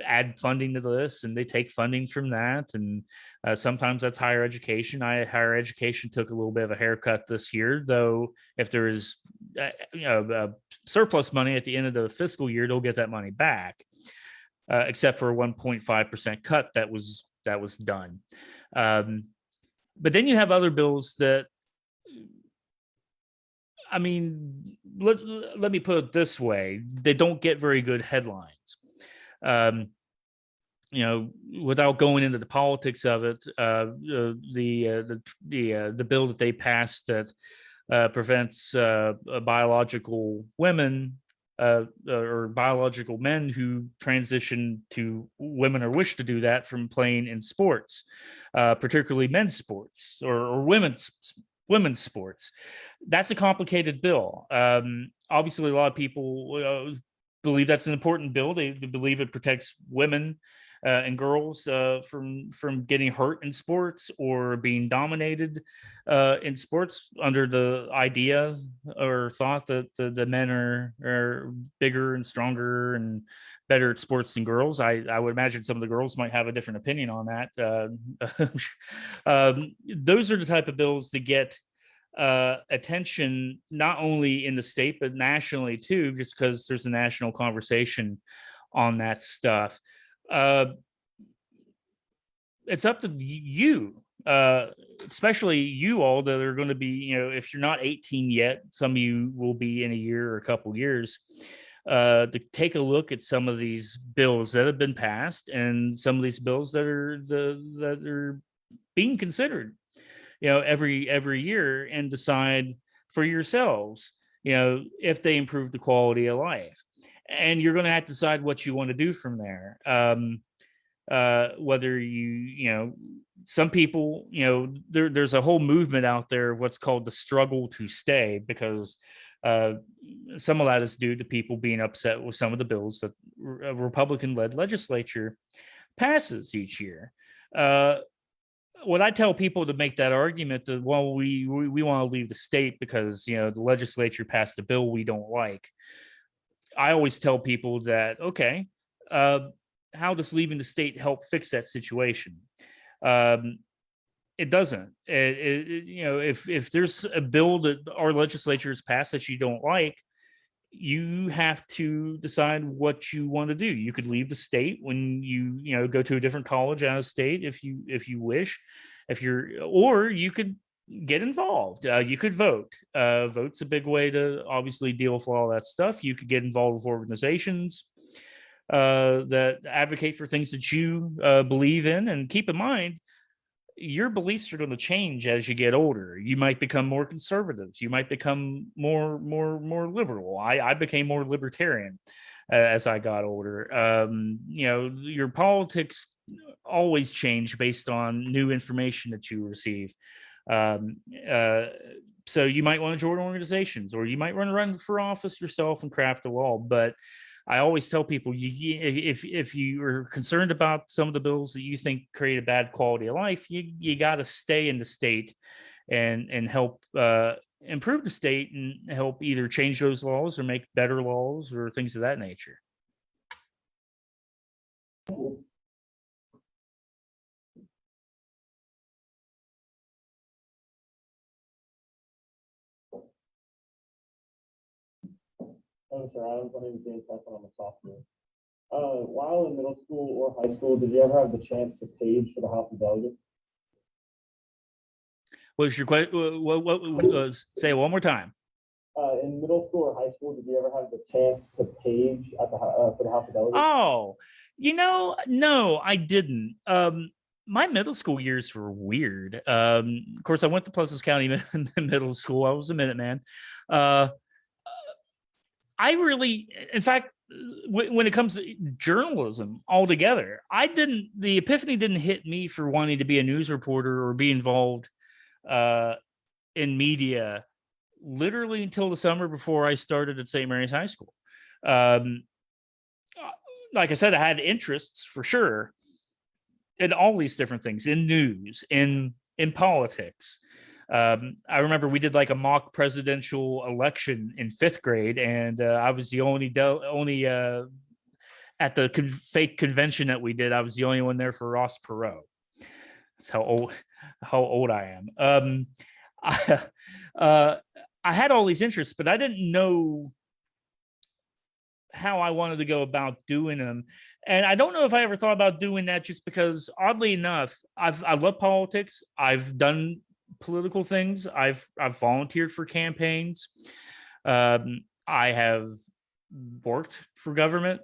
add funding to this and they take funding from that. And sometimes that's higher education. Higher education took a little bit of a haircut this year, though if there is surplus money at the end of the fiscal year, they'll get that money back, except for a 1.5% cut that was done. But then you have other bills that, I mean, let me put it this way: they don't get very good headlines. Without going into the politics of it, the bill that they passed that prevents biological women or biological men who transition to women or wish to do that from playing in sports, particularly men's sports or women's sports. That's a complicated bill. Obviously, a lot of people believe that's an important bill. They believe it protects women and girls from getting hurt in sports or being dominated in sports, under the idea or thought that the men are bigger and stronger and better at sports than girls. I would imagine some of the girls might have a different opinion on that. Those are the type of bills that get attention not only in the state but nationally too, just because there's a national conversation on that stuff. It's up to you, especially you all that are going to be, if you're not 18 yet, some of you will be in a year or a couple years, to take a look at some of these bills that have been passed and some of these bills that are being considered, every year, and decide for yourselves, if they improve the quality of life. And you're going to have to decide what you want to do from there. Whether some people, there's a whole movement out there of what's called the struggle to stay, because some of that is due to people being upset with some of the bills that a Republican-led legislature passes each year. What I tell people to make that argument that, well, we want to leave the state because, the legislature passed a bill we don't like. I always tell people that, okay, how does leaving the state help fix that situation? It doesn't. If there's a bill that our legislature has passed that you don't like, you have to decide what you want to do. You could leave the state when you go to a different college out of state if you wish, or you could get involved. You could vote. Vote's a big way to obviously deal with all that stuff. You could get involved with organizations that advocate for things that you believe in, and keep in mind, your beliefs are going to change as you get older. You might become more conservative. You might become more liberal. I became more libertarian as I got older. Your politics always change based on new information that you receive. So you might want to join organizations, or you might run for office yourself and craft a law. But I always tell people, if you are concerned about some of the bills that you think create a bad quality of life, you got to stay in the state and help improve the state and help either change those laws or make better laws or things of that nature. Hello, Mr. Adams. My name is James Beckman. I'm a sophomore. While in middle school or high school, did you ever have the chance to page for the House of Delegates? What was your question? Say it one more time. In middle school or high school, did you ever have the chance to page at the for the House of Delegates? Oh, no, I didn't. My middle school years were weird. Of course, I went to Pleasant County Middle School. I was a Minuteman. In fact, when it comes to journalism altogether, the epiphany didn't hit me for wanting to be a news reporter or be involved in media literally until the summer before I started at St. Mary's High School. Like I said, I had interests for sure in all these different things, in news, in politics. I remember we did like a mock presidential election in 5th grade, and I was the only at the fake convention that we did, I was the only one there for Ross Perot. That's how old I am. I had all these interests, but I didn't know how I wanted to go about doing them. And I don't know if I ever thought about doing that, just because, oddly enough, I love politics. I've done political things. I've volunteered for campaigns. I have worked for government,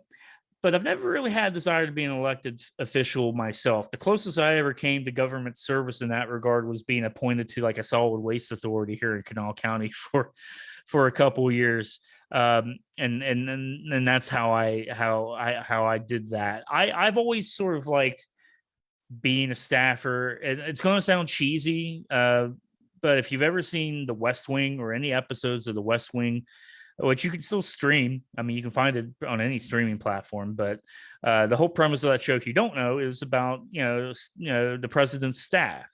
but I've never really had a desire to be an elected official myself. The closest I ever came to government service in that regard was being appointed to like a solid waste authority here in Kanawha County for a couple of years. And that's how I did that. I've always sort of liked being a staffer. And it's going to sound cheesy, but if you've ever seen The West Wing or any episodes of The West Wing, which you can still stream, I mean, you can find it on any streaming platform, but the whole premise of that show, if you don't know, is about the president's staff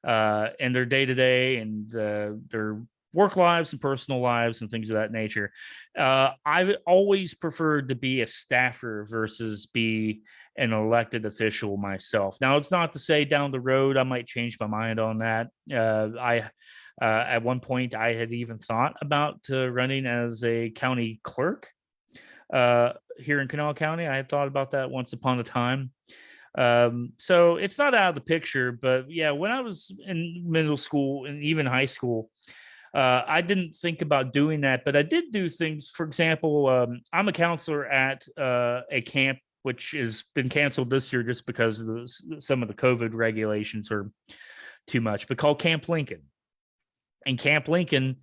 and their day-to-day and their work lives and personal lives and things of that nature. I've always preferred to be a staffer versus be an elected official myself. Now, it's not to say down the road I might change my mind on that. At one point, I had even thought about running as a county clerk here in Kanawha County. I had thought about that once upon a time. So it's not out of the picture, but yeah, when I was in middle school and even high school, I didn't think about doing that, but I did do things. For example, I'm a counselor at a camp, which has been canceled this year just because some of the COVID regulations are too much, but called Camp Lincoln. And Camp Lincoln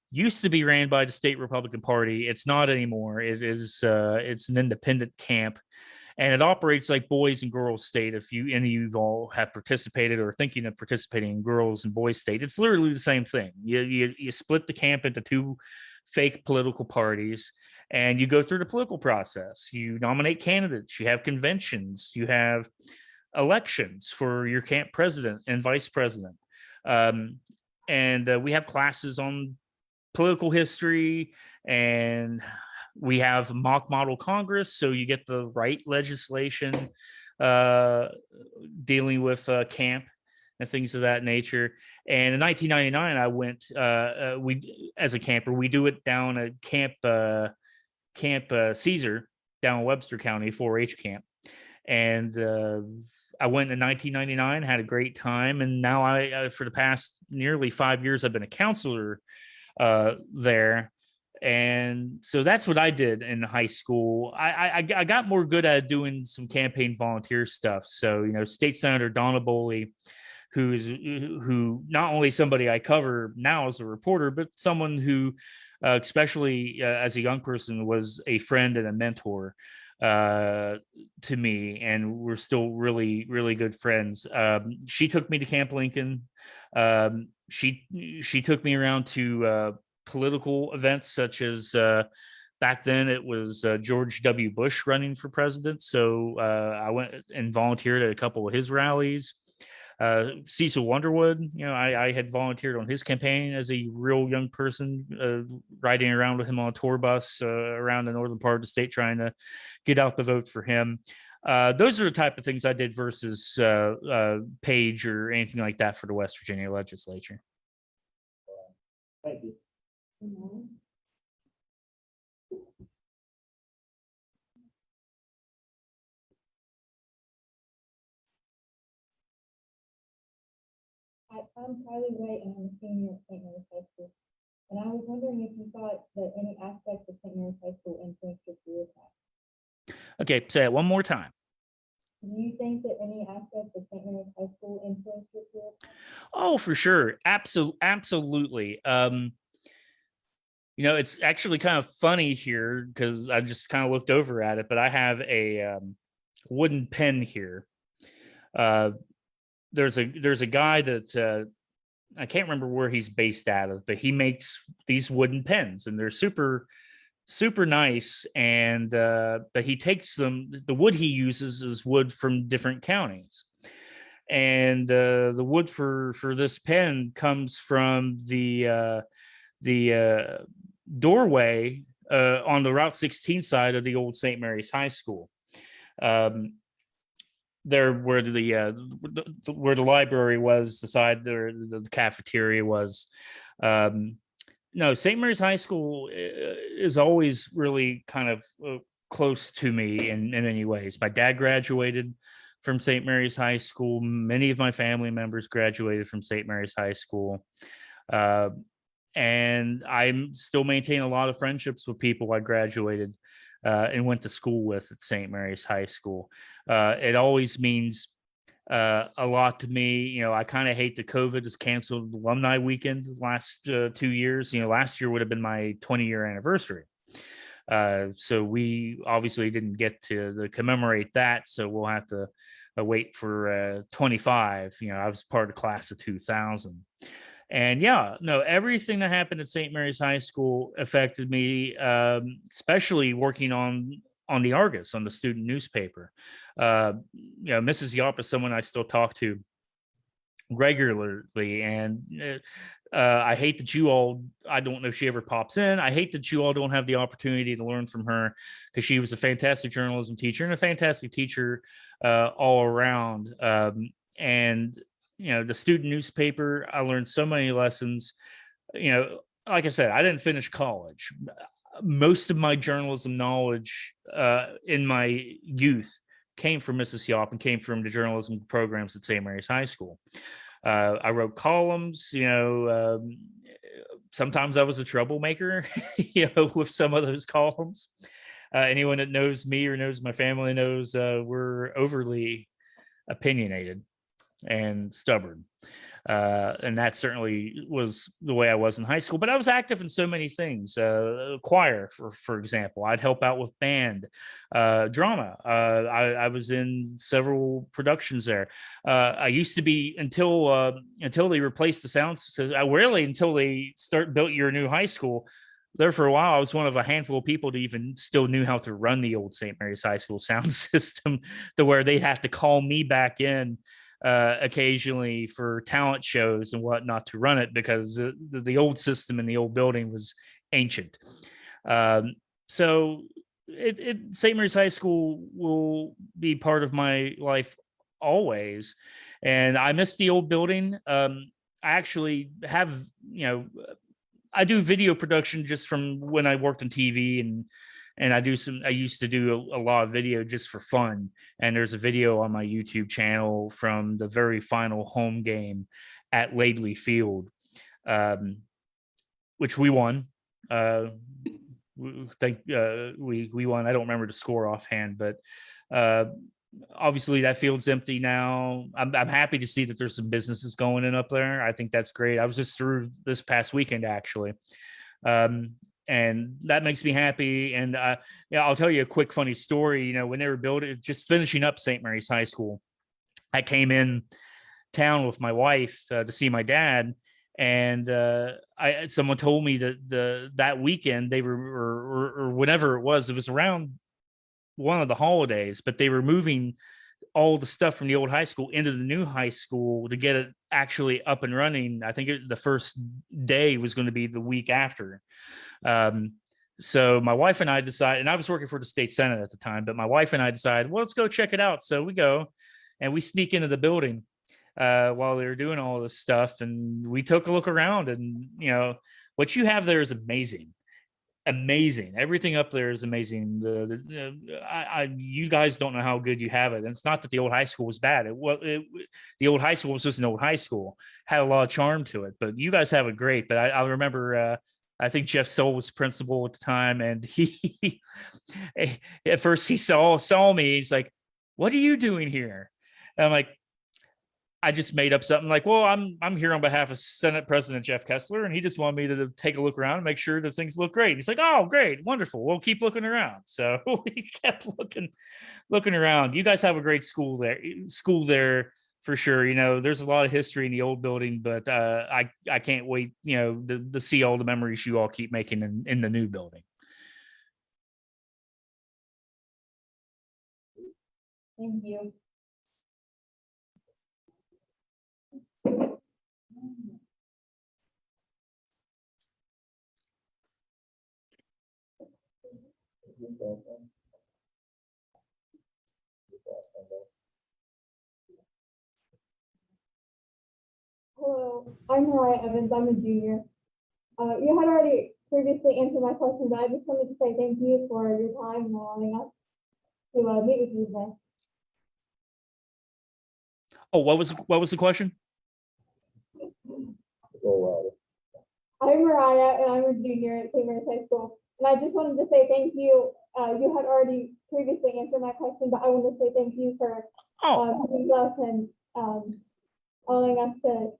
used to be ran by the state Republican Party. It's not anymore. It's an independent camp. And it operates like Boys and Girls State. If any of you all have participated or thinking of participating in Girls and Boys State, it's literally the same thing. You split the camp into two fake political parties, and you go through the political process. You nominate candidates. You have conventions. You have elections for your camp president and vice president. And we have classes on political history, and we have mock model Congress, so you get the right legislation dealing with camp and things of that nature. And in 1999, I went. We, as a camper, we do it down at Camp Caesar down in Webster County, 4-H camp, and I went in 1999, had a great time, and now I for the past nearly 5 years, I've been a counselor there. And so that's what I did in high school. I got more good at doing some campaign volunteer stuff. So, State Senator Donna Boley, who not only somebody I cover now as a reporter, but someone who, especially as a young person, was a friend and a mentor to me, and we're still really, really good friends. She took me to Camp Lincoln. She took me around to political events, such as back then it was George W. Bush running for president. So I went and volunteered at a couple of his rallies. Cecil Wonderwood, I had volunteered on his campaign as a real young person, riding around with him on a tour bus around the northern part of the state, trying to get out the vote for him. Those are the type of things I did versus Page or anything like that for the West Virginia legislature. Thank you. I'm Kylie White, and I'm a senior at St. Mary's High School. And I was wondering if you thought that any aspects of St. Mary's High School influenced your career path. Okay, say it one more time. Do you think that any aspects of St. Mary's High School influenced your career path? Oh, for sure. Absolutely. It's actually kind of funny here because I just kind of looked over at it, but I have a wooden pen here. There's a guy that I can't remember where he's based out of, but he makes these wooden pens, and they're super, super nice. And but he takes the wood he uses is wood from different counties. And the wood for this pen comes from the doorway on the Route 16 side of the old St. Mary's High School. Um, there where where the library was, the side there, the cafeteria was. No, St. Mary's High School is always really kind of close to me in many ways. My dad graduated from St. Mary's High School. Many of my family members graduated from St. Mary's High School. And I still maintain a lot of friendships with people I graduated and went to school with at St. Mary's High School. It always means a lot to me. You know, I kind of hate that COVID has canceled alumni weekend the last 2 years. You know, last year would have been my 20-year anniversary. So we obviously didn't get to commemorate that. So we'll have to wait for 25. You know, I was part of the class of 2000. And yeah, no, everything that happened at St. Mary's High School affected me, especially working on the Argus, on the student newspaper. You know, Mrs. Yop is someone I still talk to regularly, and I hate that you all, I don't know if she ever pops in. I hate that you all don't have the opportunity to learn from her, because she was a fantastic journalism teacher and a fantastic teacher all around. And you know, the student newspaper, I learned so many lessons. You know, like I said, I didn't finish college. Most of my journalism knowledge in my youth came from Mrs. Yop and came from the journalism programs at St. Mary's High School. I wrote columns. You know, sometimes I was a troublemaker, you know, with some of those columns. Anyone that knows me or knows my family knows we're overly opinionated and stubborn. And that certainly was the way I was in high school, but I was active in so many things. Choir, for example, I'd help out with band, drama. I was in several productions there. I used to be, until they replaced the sounds. So until they built your new high school. There for a while, I was one of a handful of people that even still knew how to run the old St. Mary's High School sound system, to where they'd have to call me back in occasionally for talent shows and whatnot to run it, because the old system in the old building was ancient. So St. Mary's High School will be part of my life always, and I miss the old building. I actually have, you know, I do video production just from when I worked on TV, and I used to do a lot of video just for fun. And there's a video on my YouTube channel from the very final home game at Laidley Field, which we won. We won. I don't remember the score offhand, but obviously that field's empty now. I'm happy to see that there's some businesses going in up there. I think that's great. I was just through this past weekend, actually. And that makes me happy. And yeah, I'll tell you a quick funny story. You know, when they were building, just finishing up St. Mary's High School, I came in town with my wife to see my dad, and someone told me that that weekend they were, or whenever it was around one of the holidays, but they were moving all the stuff from the old high school into the new high school to get it actually up and running. I think the first day was going to be the week after. So my wife and I decided, and I was working for the state senate at the time, but my wife and I decided, well, let's go check it out. So we go and we sneak into the building while they were doing all this stuff, and we took a look around, and you know, what you have there is amazing. Everything up there is amazing. You guys don't know how good you have it. And it's not that the old high school was bad. The old high school was just an old high school, had a lot of charm to it, but you guys have it great. But I remember, I think Jeff Soul was principal at the time, and he at first he saw me. He's like, "What are you doing here?" And I'm like, I just made up something like, well, I'm here on behalf of Senate President Jeff Kessler, and he just wanted me to take a look around and make sure that things look great. He's like, oh, great, wonderful. We'll keep looking around. So we kept looking around. You guys have a great school there for sure. You know, there's a lot of history in the old building, but I can't wait, you know, to see all the memories you all keep making in the new building. Thank you. last Sunday. Hello, I'm Mariah Evans. I'm a junior. You had already previously answered my question, but I just wanted to say thank you for your time and allowing us to meet with you today. Oh, what was the question? So, I'm Mariah, and I'm a junior at St. Mary's High School. And I just wanted to say thank you. You had already previously answered my question, but I want to say thank you for meeting us and allowing us to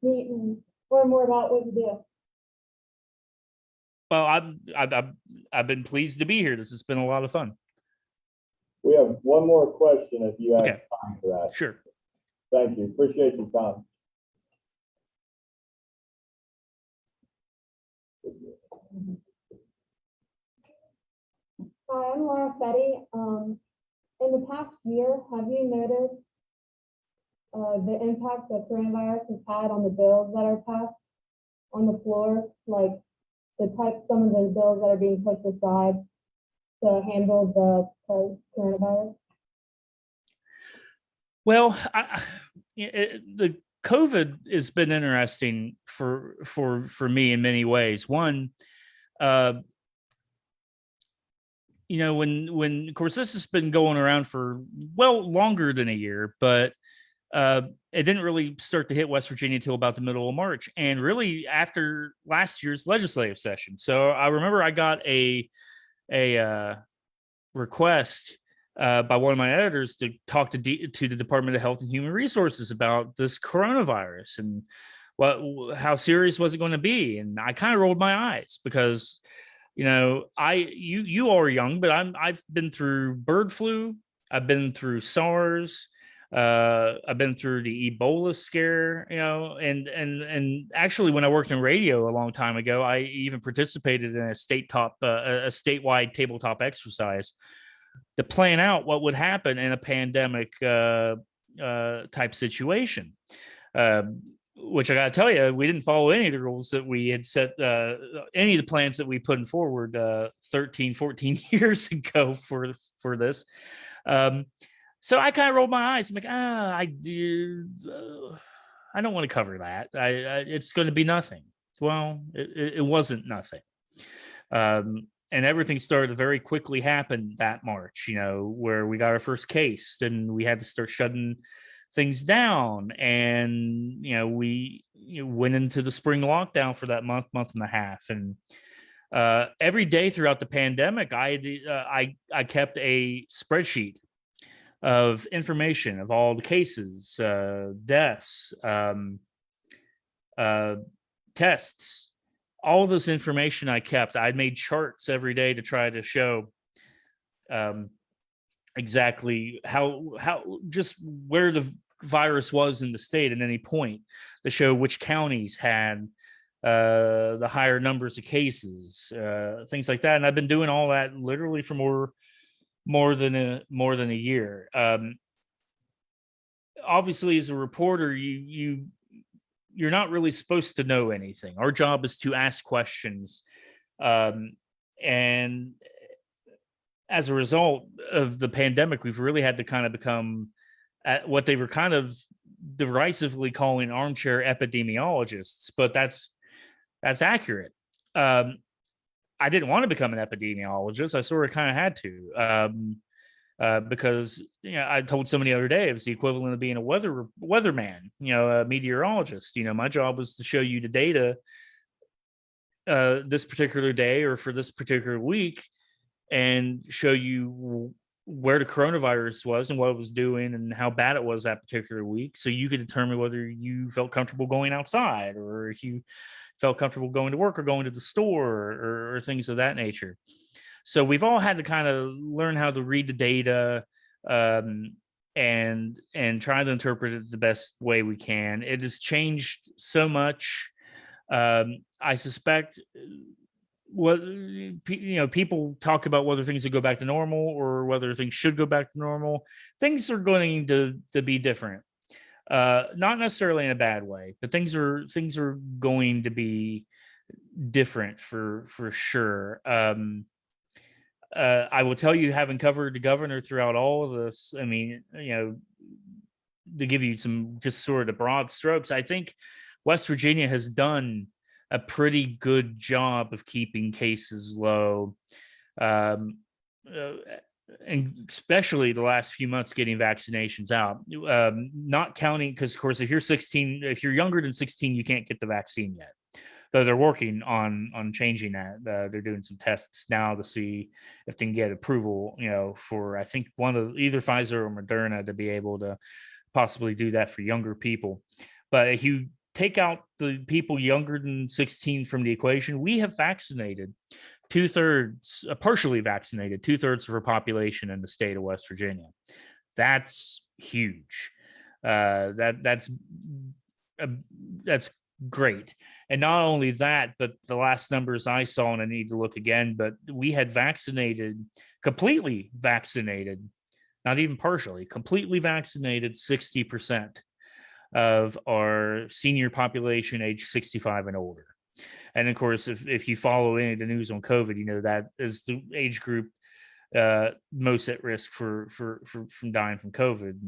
meet and learn more about what you do. Well, I've been pleased to be here. This has been a lot of fun. We have one more question if you have Okay. time for that. Sure. Thank you. Appreciate your time. Hi, I'm Laura Fetty. In the past year, have you noticed the impact that coronavirus has had on the bills that are passed on the floor, like some of the bills that are being pushed aside to handle the coronavirus? Well, the COVID has been interesting for me in many ways. One, when of course this has been going around for longer than a year, but it didn't really start to hit West Virginia until about the middle of March, and really after last year's legislative session. So I remember I got a request by one of my editors to talk to the Department of Health and Human Resources about this coronavirus and how serious was it going to be. And I kind of rolled my eyes because, you are young, but I've been through bird flu, I've been through SARS, I've been through the Ebola scare, and actually when I worked in radio a long time ago, I even participated in a statewide tabletop exercise to plan out what would happen in a pandemic type situation. Which I got to tell you, we didn't follow any of the rules that we had set, any of the plans that we put in forward 13, 14 years ago for this. So I kind of rolled my eyes. I'm like, I don't want to cover that. It's going to be nothing. Well, it wasn't nothing. And everything started to very quickly happen that March, where we got our first case, then we had to start shutting things down, and we went into the spring lockdown for that month and a half, and every day throughout the pandemic, I kept a spreadsheet of information of all the cases, deaths, tests, all this information I kept. I made charts every day to try to show exactly how just where the virus was in the state at any point, to show which counties had the higher numbers of cases, things like that. And I've been doing all that literally for more than a year. Obviously, as a reporter, you're not really supposed to know anything. Our job is to ask questions, and as a result of the pandemic, we've really had to kind of become what they were kind of derisively calling armchair epidemiologists, but that's accurate. I didn't want to become an epidemiologist. I sort of kind of had to, because I told somebody the other day it was the equivalent of being a weatherman, a meteorologist. My job was to show you the data this particular day or for this particular week, and show you where the coronavirus was and what it was doing and how bad it was that particular week, so you could determine whether you felt comfortable going outside, or if you felt comfortable going to work or going to the store, or things of that nature. So we've all had to kind of learn how to read the data, and try to interpret it the best way we can. It has changed so much. I suspect what people talk about whether things will go back to normal or whether things should go back to normal. Things are going to be different, not necessarily in a bad way, but things are going to be different for sure. I will tell you, having covered the governor throughout all of this, I mean, to give you some just sort of the broad strokes, I think West Virginia has done a pretty good job of keeping cases low. Um, and especially the last few months getting vaccinations out, not counting, because of course, if you're younger than 16, you can't get the vaccine yet. Though they're working on changing that. They're doing some tests now to see if they can get approval, for I think either Pfizer or Moderna to be able to possibly do that for younger people. But if you take out the people younger than 16 from the equation, we have vaccinated partially vaccinated 2/3 of our population in the state of West Virginia. That's huge. That's great. And not only that, but the last numbers I saw, and I need to look again, but we had completely vaccinated, not even partially, completely vaccinated 60% of our senior population age 65 and older. And of course, if you follow any of the news on COVID, that is the age group most at risk from dying from COVID.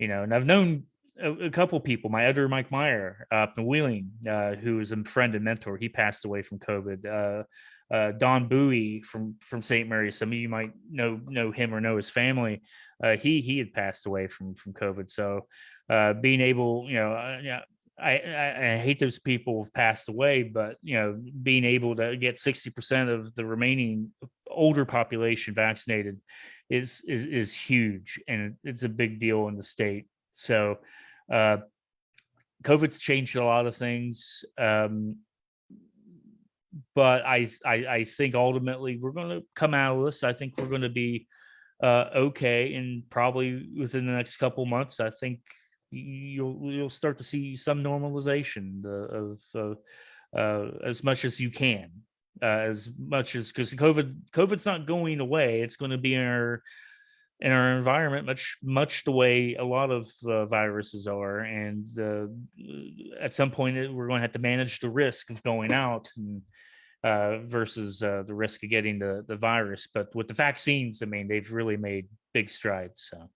And I've known a couple people. My editor, Mike Meyer, up in Wheeling, who is a friend and mentor. He passed away from COVID. Don Bowie from St. Mary's. Some of you might know him or know his family. He had passed away from COVID. So being able, I hate those people who've passed away, but being able to get 60% of the remaining older population vaccinated is huge, and it's a big deal in the state. So COVID's changed a lot of things, but I think ultimately we're going to come out of this. I think we're going to be okay, and probably within the next couple months, I think you'll start to see some normalization of as much as you can, because COVID's not going away. It's going to be in our environment much the way a lot of viruses are, and at some point we're going to have to manage the risk of going out and versus the risk of getting the virus. But with the vaccines, I mean, they've really made big strides. So.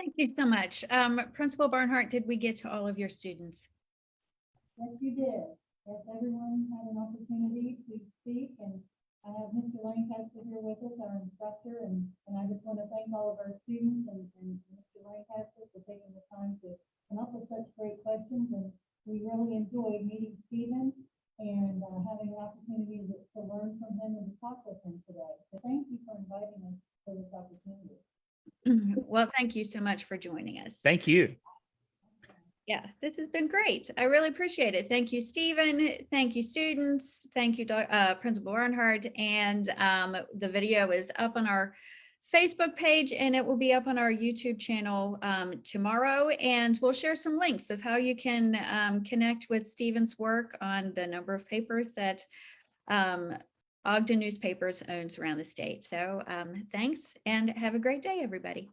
Thank you so much. Principal Barnhart, did we get to all of your students? Yes, you did. Yes, everyone had an opportunity to speak, and I have Mr. Lancaster here with us, our instructor, and I just want to thank all of our students and Mr. Lancaster for taking the time to come up with such great questions. And we really enjoyed meeting Stephen and having an opportunity to learn from him and to talk with him today. So thank you for inviting us for this opportunity. Well, thank you so much for joining us. Thank you. Yeah, this has been great. I really appreciate it. Thank you, Stephen. Thank you, students. Thank you, Principal Barnhart. And the video is up on our Facebook page, and it will be up on our YouTube channel tomorrow. And we'll share some links of how you can connect with Stephen's work on the number of papers that Ogden Newspapers owns around the state. So thanks, and have a great day, everybody.